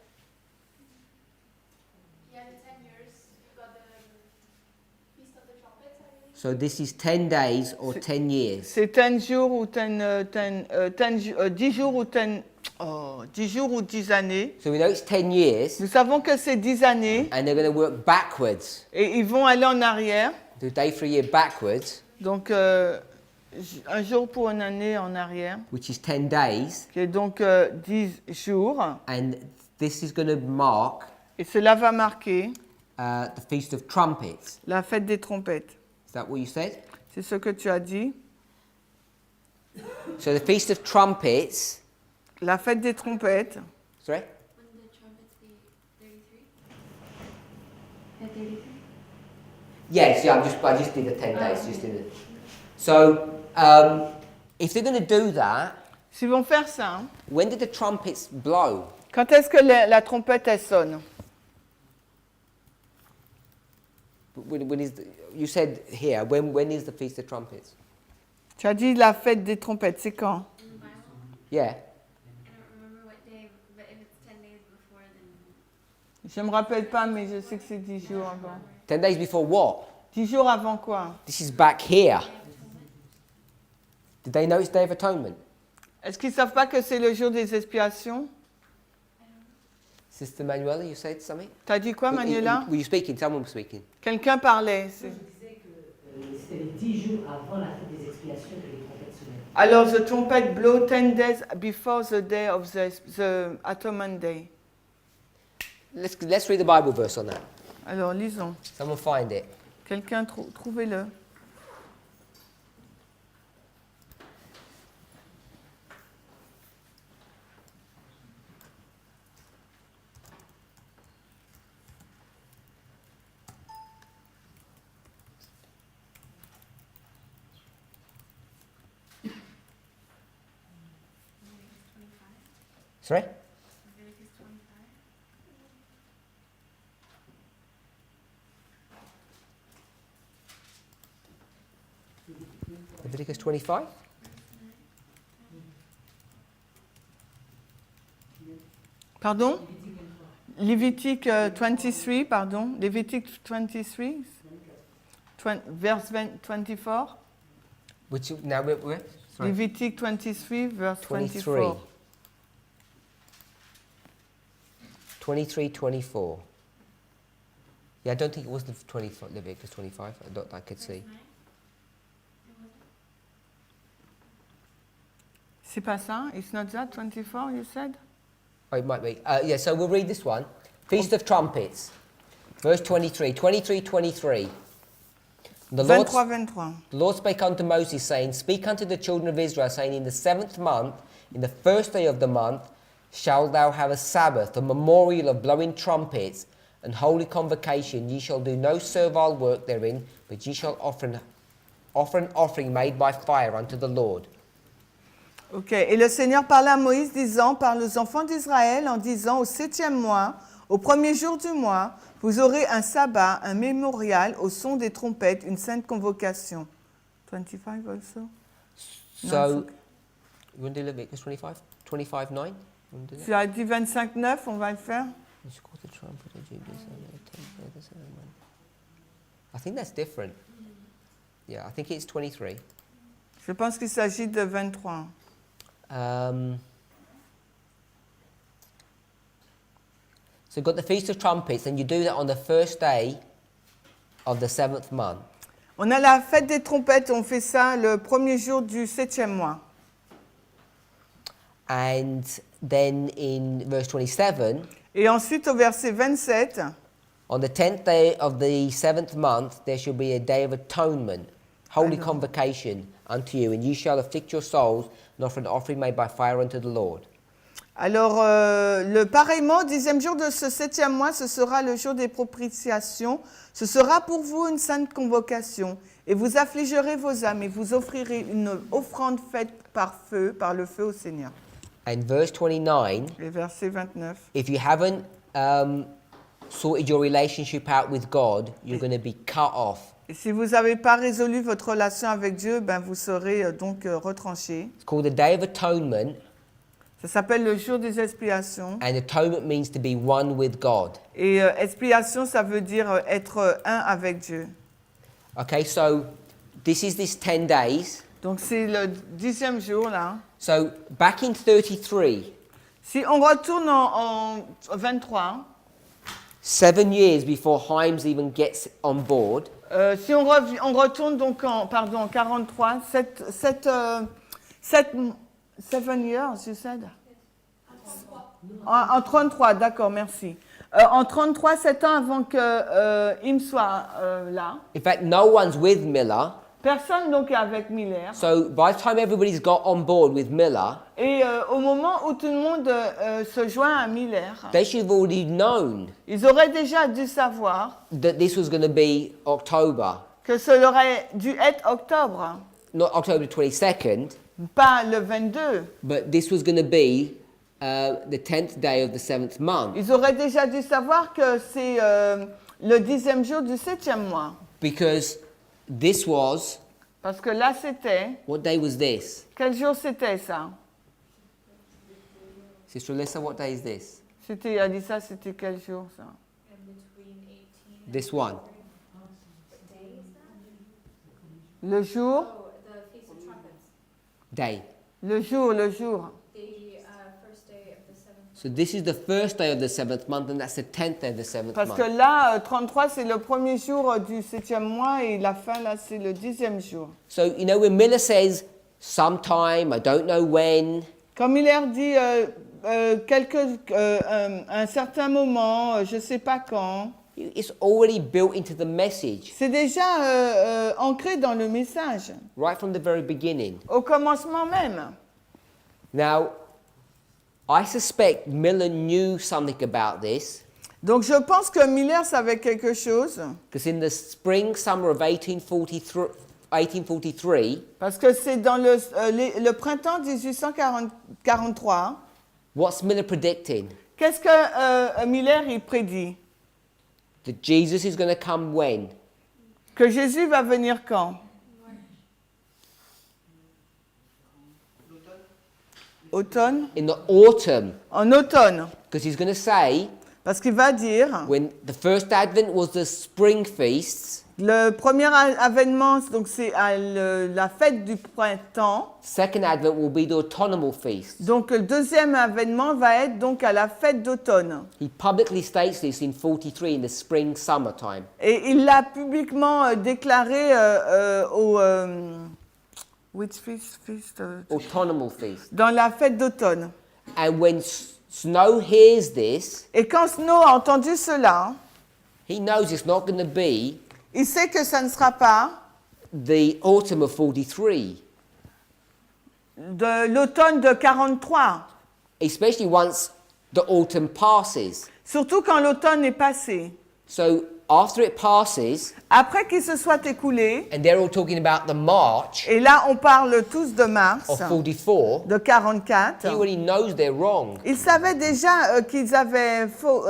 Yeah, the 10 years. You've got the Feast of the Trumpets, I believe. So this is 10 days or 10 years. C'est 10 jours ou 10 jours ou 10 jours ou 10 années. So we know it's 10 years, Nous savons que c'est 10 années and they're going to work backwards. et ils vont aller en arrière. The day for a year backwards, Donc un jour pour une année en arrière, which is 10 days, qui est donc 10 jours. and this is going to mark Et cela va marquer the Feast of Trumpets. la fête des trompettes. Is that what you said? C'est ce que tu as dit. So the Feast of Trumpets, La fête des trompettes. sorry? When the trumpets be 33? At 33? Yes, yeah, I just did the 10 days. Just did it. So if they're going to do that, S'ils vont faire ça, hein, when did the trumpets blow? quand est-ce que la trompette elle sonne? When is you said here, when is the Feast of Trumpets? Tu as dit la fête des trompettes, c'est quand? In the Bible? Yeah. I don't remember what day, but if it's 10 days before, then Je ne me rappelle pas, mais je sais que c'est 10 jours avant. 10 days before what? 10 jours avant quoi? This is back here. Did they know it's Day of Atonement? Est-ce qu'ils ne savent pas que c'est le jour des expiations? Sister Manuela, you said something? Tu as dit quoi, Manuela? Were you speaking? Someone was speaking. Quelqu'un parlait. Je disais que c'était les 10 jours avant la fête des expiations que les trompettes sonnaient. Alors, the trumpet blow 10 days before the day of the Atonement Day. Let's read the Bible verse on that. Alors, lisons. Someone find it. Quelqu'un, trouvez-le. Sorry? Leviticus 25. Leviticus 25? Pardon? Lévitique 23, pardon. Lévitique 23, verse 24. Which, now we're sorry. Lévitique 23, verse 23. 24. 23, 24. Yeah, I don't think it was the Leviticus 25. I could see. C'est pas ça? It's not that 24, you said? Oh, it might be. Yeah, so we'll read this one. Feast of Trumpets, verse 23. 23, 23. The Lord, 23. the Lord spake unto Moses, saying, Speak unto the children of Israel, saying, In the 7th month, in the 1st day of the month, shalt thou have a Sabbath, a memorial of blowing trumpets, and holy convocation. Ye shall do no servile work therein, but ye shall offer an offering made by fire unto the Lord. Ok. Et le Seigneur parla à Moïse, disant, Parle aux enfants d'Israël, en disant, au 7e mois, au premier jour du mois, vous aurez un sabbat, un mémorial, au son des trompettes, une sainte convocation. 25 also? So, you want to do Leviticus 25? 25, 9? You want to do that? Tu as dit 25, 9, on va le faire. I think that's different. Yeah, I think it's 23. Je pense qu'il s'agit de 23. So you've got the Feast of Trumpets, and you do that on the 1st day of the 7th month. On a la fête des trompettes, on fait ça le premier jour du 7e mois. And then in verse 27, Et ensuite, au verset 27, on the 10th day of the 7th month, there shall be a day of atonement, holy Alors. convocation unto you, and ye shall afflict your souls and offer an offering made by fire unto the Lord. alors le pareillement, 10e jour de ce 7e mois, ce sera le jour des propitiations. Ce sera pour vous une sainte convocation. Et vous affligerez vos âmes et vous offrirez une offrande faite par le feu au Seigneur. And verse 29, Et verset 29. if you haven't sorted your relationship out with God, you're going to be cut off. Et si vous n'avez pas résolu votre relation avec Dieu, ben vous serez donc retranché. It's called the Day of Atonement, Ça s'appelle le jour des expiations. and atonement means to be one with God. Et expiation, ça veut dire être un avec Dieu. Okay, so this is this 10 days. Donc c'est le 10e jour là. So back in 33, Si on retourne en 23, 7 years before Himes even gets on board, si on retourne donc en 43, 7 years, you said? En 33, d'accord, merci. En 33, 7 ans avant que Im soit là. in fact, no one's with Miller. Personne donc est avec Miller. So by the time everybody's got on board with Miller, Et au moment où tout le monde se joint à Miller, they should have already known ils auraient déjà dû savoir that this was going to be October, que ça aurait dû être octobre, not October 22nd, pas le 22. but this was going to be the 10th day of the 7th month. Ils auraient déjà dû savoir que c'est le 10e jour du 7e mois. Because this was, Parce que là, c'était... what day was this? Quel jour c'était ça? Sister Alyssa, what day is this? C'était, elle dit ça, c'était quel jour ça? This one. Le jour? Day. Le jour. So this is the 1st day of the 7th month, and that's the 10th day of the 7th Parce que month. là, 33, c'est le premier jour du 7e mois et la fin, là, c'est le 10e jour. So, you know, when Miller says, sometime, I don't know when, Quand Miller dit un certain moment, je ne sais pas quand, it's already built into the message, c'est déjà ancré dans le message, right from the very beginning. au commencement même. Now, I suspect Miller knew something about this, Donc je pense que Miller savait quelque chose, because in the spring, summer of 1843, parce que c'est dans le printemps 1843, What's Miller predicting? Qu'est-ce que Miller il prédit? That Jesus is going to come when? Que Jésus va venir quand? Automne? In the autumn. En automne. Because he's going to say, Parce qu'il va dire, when the first advent was the spring feasts, le premier avènement, donc c'est la fête du printemps. second advent will be the autumnal feast. Donc le deuxième avènement va être donc à la fête d'automne. He publicly states this in 43 in the spring summertime. Et il l'a publiquement déclaré au which feast, Autumnal feast. dans la fête d'automne. And when Snow hears this, Et quand Snow a entendu cela, he knows it's not going to be il sait que ça ne sera pas the autumn of 43. de l'automne de 43, Especially once the autumn passes. surtout quand l'automne est passé. So after it passes, Après qu'il se soit écoulé, and they're all talking about the March et là on parle tous de mars, of 44, de 44, he already knows they're wrong. il savait déjà qu'ils avaient faux.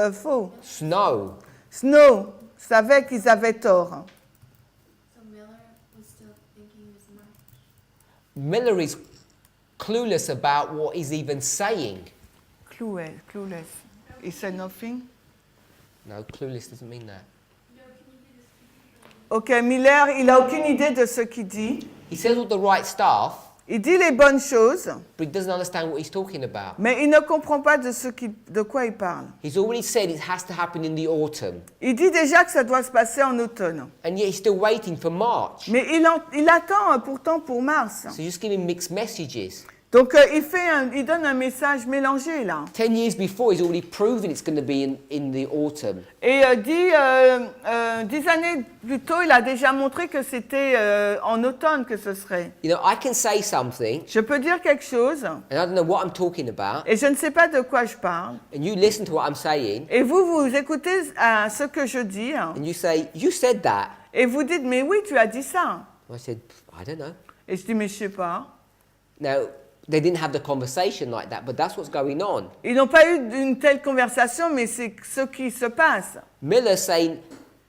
Snow. Snow savait qu'ils avaient tort. So Miller was still thinking it was March. Miller is clueless about what he's even saying. Clueless. He said nothing. No, clueless doesn't mean that. Ok, Miller, il n'a aucune idée de ce qu'il dit. He says all the right stuff, Il dit les bonnes choses, but he doesn't understand what he's talking about. mais il ne comprend pas de quoi il parle. He's already said it has to happen in the autumn, Il dit déjà que ça doit se passer en automne. and yet he's still waiting for March. Mais il attend pourtant pour mars. So you're just giving mixed messages. Donc il donne un message mélangé là. 10 years before, he's already proven it's going to be in the autumn. Et 10 années plus tôt, il a déjà montré que c'était en automne que ce serait. You know, I can say something, Je peux dire quelque chose, and I don't know what I'm talking about, et je ne sais pas de quoi je parle. and you listen to what I'm saying, Et vous écoutez à ce que je dis, and you say, you said that. et vous dites, mais oui, tu as dit ça. I said, I don't know. Et je dis, mais je sais pas. Now, they didn't have the conversation like that, but that's what's going on. Ils n'ont pas eu une telle conversation, mais c'est ce qui se passe. Miller saying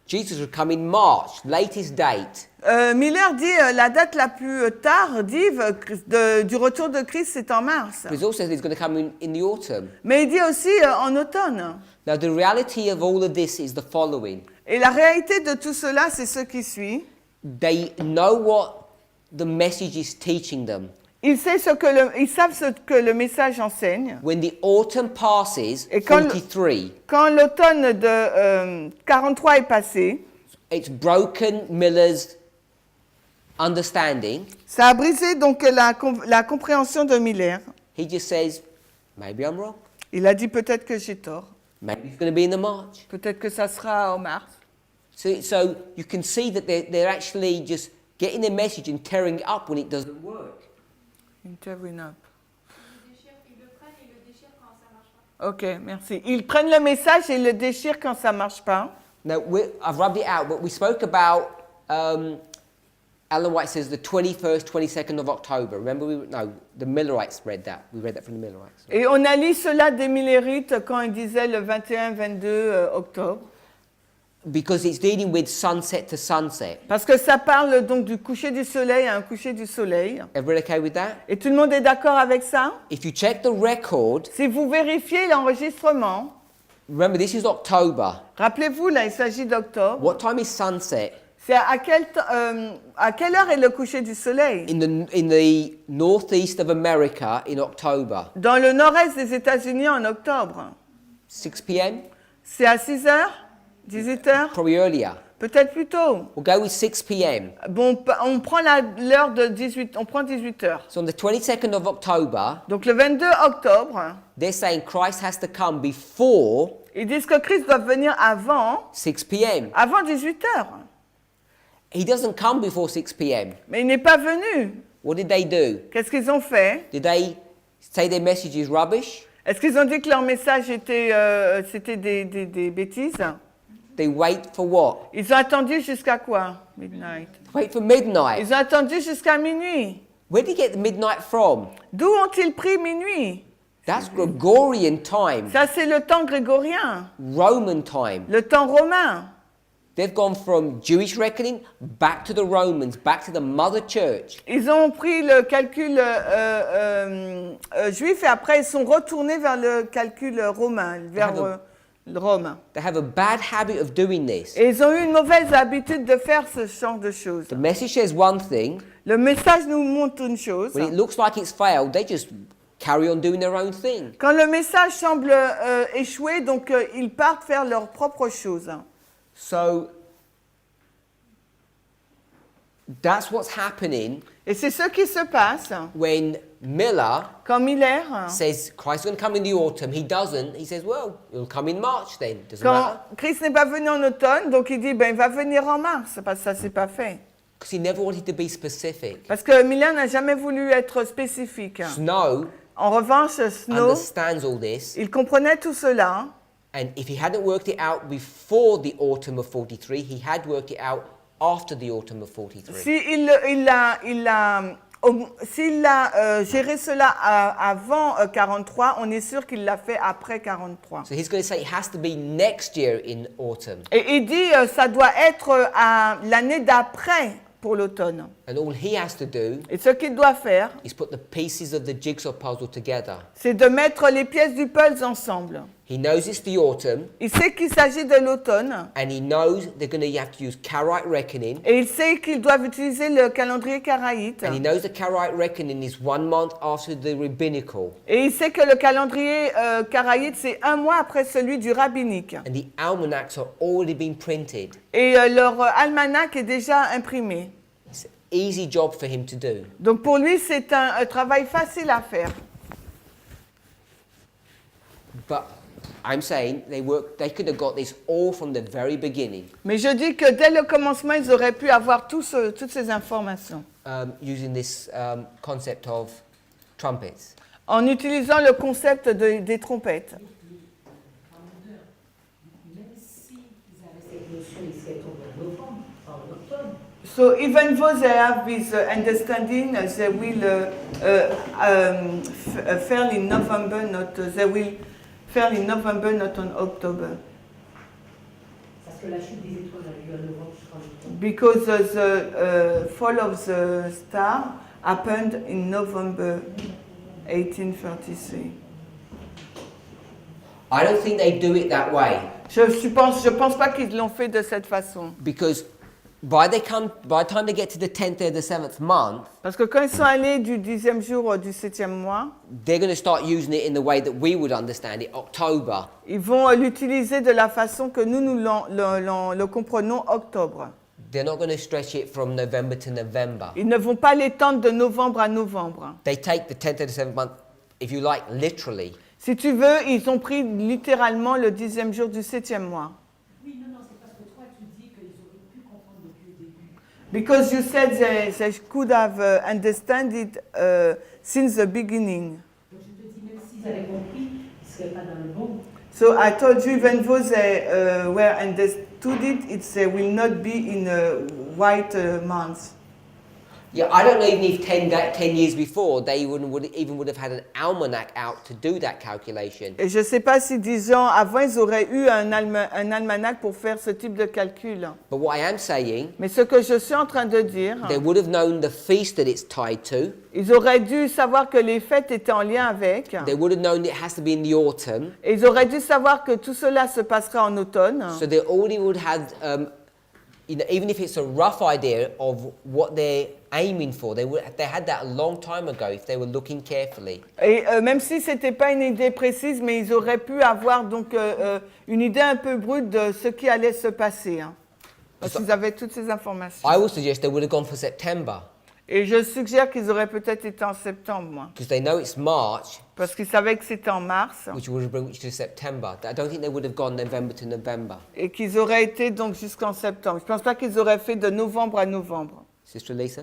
Jesus will come in March, latest date. Miller dit la date la plus tardive du retour de Christ, c'est en mars. But he also says he's going to come in the autumn. Mais il dit aussi en automne. Now, the reality of all of this is the following. Et la réalité de tout cela, c'est ce qui suit. They know what the message is teaching them. Ils savent ce que le message enseigne. When the autumn passes, Et quand 43, Quand l'automne de 43 est passé, it's broken Miller's understanding. ça a brisé donc la compréhension de Miller. He just says, maybe I'm wrong. Il a dit peut-être que j'ai tort. Maybe it's going to be in the March. Peut-être que ça sera en mars. So you can see that they're actually just getting their message and tearing it up when it doesn't work. Intervene up. Ils le prennent et le déchirent quand ça marche pas. Ok, merci. Ils prennent le message et le déchirent quand ça marche pas. Now, I've rubbed it out, but we spoke about, Ellen White says the 21st, 22nd of October. Remember, the Millerites read that. We read that from the Millerites. Et on a lu cela des Millerites quand ils disaient le 21-22 octobre. Because it's dealing with sunset to sunset. Parce que ça parle donc du coucher du soleil à un coucher du soleil. Everybody okay with that? Et tout le monde est d'accord avec ça? If you check the record, Si vous vérifiez l'enregistrement, remember this is October. rappelez-vous, là, il s'agit d'octobre. What time is sunset? C'est à quelle heure est le coucher du soleil? In the northeast of America in October. Dans le nord-est des États-Unis en octobre. 6 p.m.? C'est à 6 heures? 18 heures? Probably earlier. Peut-être plus tôt. We'll go with 6 p.m. Bon, on prend l'heure de 18, on prend 18 heures. So on the 22nd of October, Donc le 22 octobre, they're saying Christ has to come before ils disent que Christ doit venir avant 6 p.m. 18 heures. He doesn't come before 6 p.m. Mais il n'est pas venu. What did they do? Qu'est-ce qu'ils ont fait? Did they say their message is rubbish? Est-ce qu'ils ont dit que leur message était c'était des bêtises? They wait for what? Ils ont attendu jusqu'à quoi? Midnight. Wait for midnight. Ils ont attendu jusqu'à minuit. Where did he get the midnight from? D'où ont-ils pris minuit? That's Gregorian time, Ça, c'est le temps grégorien, Roman time. le temps romain. They've gone from Jewish reckoning back to the Romans, back to the mother church. Ils ont pris le calcul juif et après ils sont retournés vers le calcul romain, vers Rome. They have a bad habit of doing this. Et ils ont eu une mauvaise habitude de faire ce genre de choses. The message says one thing. Le message nous montre une chose. When it looks like it's failed, they just carry on doing their own thing. Quand le message semble échouer, donc ils partent faire leur propre chose. So that's what's happening Et c'est ce qui se passe when Miller quand Miller, says Christ is going to come in the autumn. He doesn't. He says, well, he'll come in March then. Doesn't quand matter. Christ n'est pas venu en automne, donc il dit ben il va venir en mars, parce que ça c'est pas fait. Because he never wanted to be specific. Parce que Miller n'a jamais voulu être spécifique. Snow En revanche, Snow, understands all this. il comprenait tout cela. And if he hadn't worked it out before the autumn of 43, he had worked it out after the autumn of 43. S'il a géré cela avant 43, on est sûr qu'il l'a fait après 43. So he's going to say it has to be next year in autumn. Et il dit ça doit être l'année d'après pour l'automne. And all he has to do Et ce qu'il doit faire, is put the pieces of the jigsaw puzzle together. c'est de mettre les pièces du puzzle ensemble. He knows it's the autumn, Il sait qu'il s'agit de l'automne and he knows they're going to have to use Karaite reckoning, et il sait qu'ils doivent utiliser le calendrier karaïte. and he knows the Karaite reckoning is 1 month after the rabbinical, Et il sait que le calendrier karaïte, c'est un mois après celui du rabbinique. and the almanacs are already been printed. Et leur almanach est déjà imprimé. It's an easy job for him to do. Donc pour lui, c'est un travail facile à faire. But I'm saying they could have got this all from the very beginning, Mais je dis que dès le commencement, ils auraient pu avoir toutes ces informations. using this concept of trumpets. En utilisant le concept des trompettes. Parminder, même s'ils avaient cette notion, ils seraient tombés en novembre, pas en octobre. So even though they have this understanding, they will fail in November, not on October. Parce que la chute des étoiles a lieu en novembre jusqu'en octobre. Because the fall of the star happened in November 1833. I don't think they do it that way, Je pense pas qu'ils l'ont fait de cette façon. because by the time they get to the 10th or the 7th month, Parce que quand ils sont allés du 10e jour du 7e mois, they're going to start using it in the way that we would understand it, October. ils vont l'utiliser de la façon que nous le comprenons, octobre. They're not going to stretch it from November to November. Ils ne vont pas l'étendre de novembre à novembre. They take the 10th or the 7th month, if you like, literally. Si tu veux, ils ont pris littéralement le 10e jour du 7e mois. Oui, non, c'est parce que toi, tu dis qu'ils auraient pu comprendre depuis le début. Because you said they could have understand it since the beginning. Donc je te dis, même s'ils avaient compris, ils ne seraient pas dans le bon. So I told you, even though they were understood it, they will not be in a white month. Yeah, I don't know even if 10 years before they would have had an almanac out to do that calculation. Et je ne sais pas si 10 ans avant, ils auraient eu un almanach pour faire ce type de calcul. But what I am saying, Mais ce que je suis en train de dire, they would have known the feast that it's tied to. ils auraient dû savoir que les fêtes étaient en lien avec. They would have known it has to be in the autumn. Et ils auraient dû savoir que tout cela se passerait en automne. So they already would have, even if it's a rough idea of what they're aiming for, they had that a long time ago if they were looking carefully. Et même si ce n'était pas une idée précise, mais ils auraient pu avoir donc une idée un peu brute de ce qui allait se passer. Hein, parce qu'ils avaient toutes ces informations. I would suggest they would have gone for September, Et je suggère qu'ils auraient peut-être été en septembre, moi. because they know it's March, Parce qu'ils savaient que c'était en mars. which would have brought you to September. I don't think they would have gone November to November. Et qu'ils auraient été donc jusqu'en septembre. Je ne pense pas qu'ils auraient fait de novembre à novembre. Sister Lisa?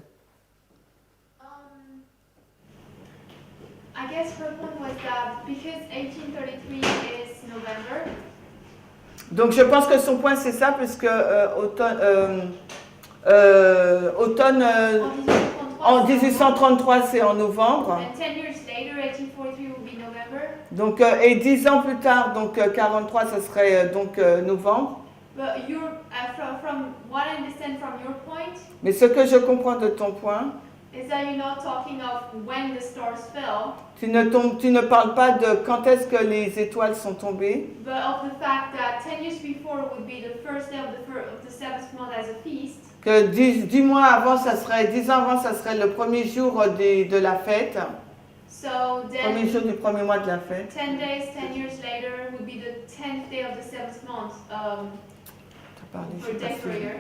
I guess her point was that because 1833 is November, Donc je pense que son point c'est ça, puisque automne, en 1833 En 1833, c'est en novembre. And 10 years later, 1843 will be November. Donc, et 10 ans plus tard, donc 43, ça serait donc novembre. But from what I understand from your point, Mais ce que je comprends de ton point, is that you're not talking of when the stars fell, tu ne parles pas de quand est-ce que les étoiles sont tombées, but of the fact that 10 years before would be the first day of the seventh month as a feast. que 10 mois avant, 10 ans avant, ça serait le premier jour de la fête, So premier then, jour du premier mois de la fête. 10 days, 10 years later would be the 10th day of the seventh month T'as parlé, for j'ai pas day for a suivi. year.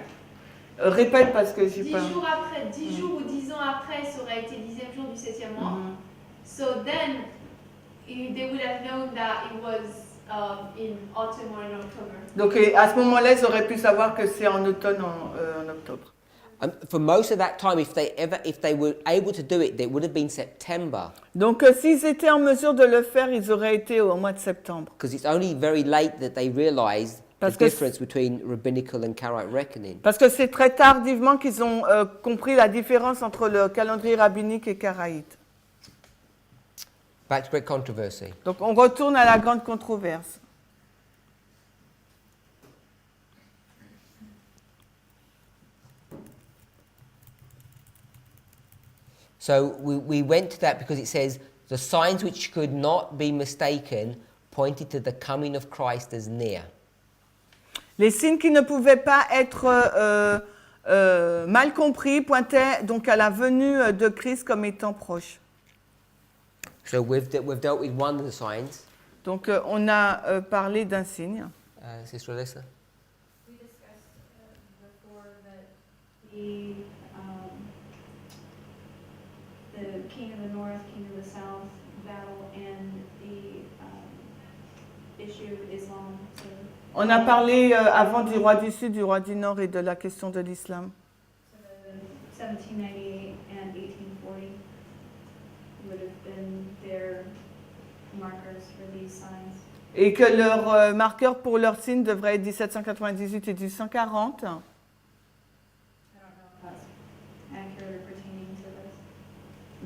Répète parce que j'ai 10 pas... jours après, 10 jours ou 10 ans après, ça aurait été le 10e jour du 7e mois. Mhm. So then, they would have known that it was in autumn or in October. Donc à ce moment-là, ils auraient pu savoir que c'est en automne, en octobre. For most of that time, if they were able to do it, it would have been September. Donc s'ils étaient en mesure de le faire, ils auraient été au mois de septembre. Because it's only very late that they realised Parce the que difference between rabbinical and Karaite reckoning. Parce que c'est très tardivement qu'ils ont compris la différence entre le calendrier rabbinique et karaïte. Back to great controversy. Donc on retourne à la grande controverse. So we went to that because it says the signs which could not be mistaken pointed to the coming of Christ as near. Les signes qui ne pouvaient pas être mal compris pointaient donc à la venue de Christ comme étant proche. So we've dealt with one of the signs. Donc on a parlé d'un signe. Sister Alyssa? We discussed before that the king of the north, king of the south battle and the issue of Islam. So On a parlé avant du roi du Sud, du roi du Nord et de la question de l'islam. the 1798 and 1840 would have been their markers for these signs. Et que leur marqueur pour leur signe devrait être 1798 et 1840. I don't know if that's accurate or pertaining to this.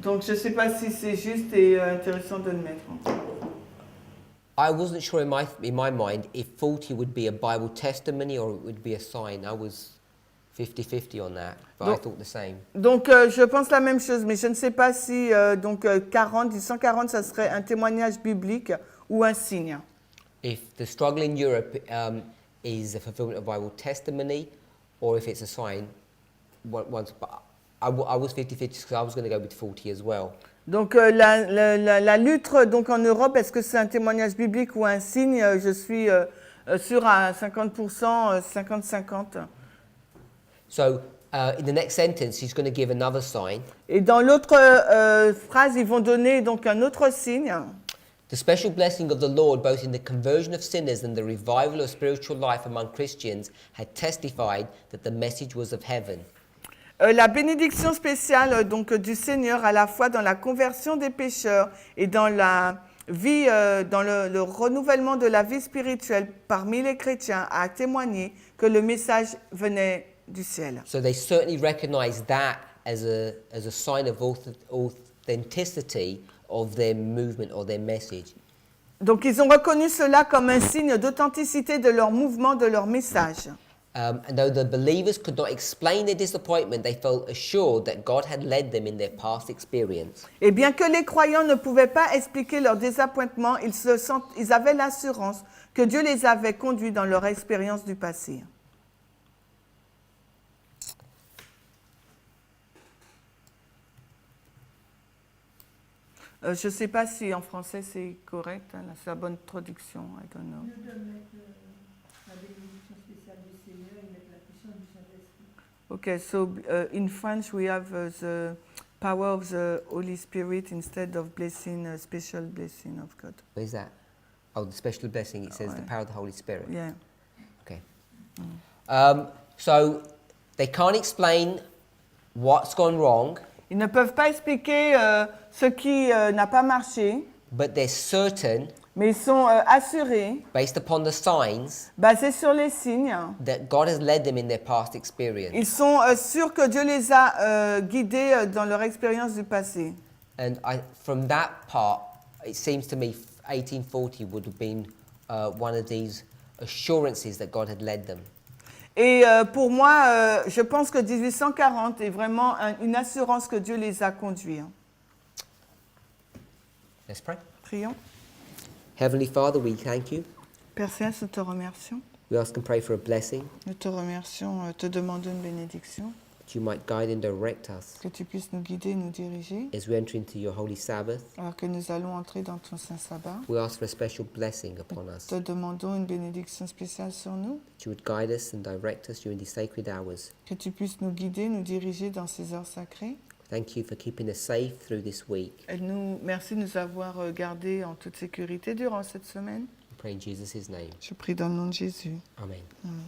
Donc je ne sais pas si c'est juste et intéressant de le mettre. I wasn't sure in my mind if 40 would be a Bible testimony or it would be a sign. I was 50-50 on that, but I thought the same. Donc je pense la même chose, mais je ne sais pas si 140, ça serait un témoignage biblique ou un signe. If the struggle in Europe is a fulfillment of Bible testimony or if it's a sign, but I was 50-50 because I was going to go with 40 as well. Donc la lutte donc en Europe, est-ce que c'est un témoignage biblique ou un signe? Je suis sûre à 50%, 50-50. So in the next sentence, he's going to give another sign. Et dans l'autre phrase, ils vont donner donc un autre signe. The special blessing of the Lord, both in the conversion of sinners and the revival of spiritual life among Christians, had testified that the message was of heaven. La bénédiction spéciale donc du Seigneur à la fois dans la conversion des pécheurs et dans la vie, dans le renouvellement de la vie spirituelle parmi les chrétiens a témoigné que le message venait du ciel. So they certainly recognized that as a sign of authenticity of their movement or their message. Donc ils ont reconnu cela comme un signe d'authenticité de leur mouvement, de leur message. And though the believers could not explain their disappointment, they felt assured that God had led them in their past experience. Et bien que les croyants ne pouvaient pas expliquer leur désappointement, ils avaient l'assurance que Dieu les avait conduits dans leur expérience du passé. Je ne sais pas si en français c'est correct, hein, c'est la bonne traduction, I don't know. Au lieu de mettre la bénédiction spéciale du Seigneur, ils mettent la puissance du Saint-Esprit. Okay, so in French we have the power of the Holy Spirit instead of blessing, a special blessing of God. What is that? Oh, the special blessing, it says the power of the Holy Spirit. Yeah. Okay. So they can't explain what's gone wrong, Ils ne peuvent pas expliquer ce qui n'a pas marché, but they're certain Mais ils sont assurés, based upon the signs basés sur les signes. that God has led them in their past experience. Ils sont sûrs que Dieu les a guidés dans leur expérience du passé. And from that part, it seems to me 1840 would have been one of these assurances that God had led them. Et pour moi, je pense que 1840 est vraiment une assurance que Dieu les a conduits. Let's pray. Prions. Heavenly Father, we thank you. Père Céleste, nous te remercions. We ask and pray for a blessing, Nous te remercions, te demandons une bénédiction, that you might guide and direct us que tu puisses nous guider, nous diriger, as we enter into your holy Sabbath. alors que nous allons entrer dans ton saint sabbat. We ask for a special blessing upon Nous us, te demandons une bénédiction spéciale sur nous, that you would guide us and direct us during these sacred hours. que tu puisses nous guider, nous diriger dans ces heures sacrées. Thank you for keeping us safe through this week. Et merci de nous avoir gardés en toute sécurité durant cette semaine. We pray in Jesus' name. Je prie dans le nom de Jésus. Amen. Amen.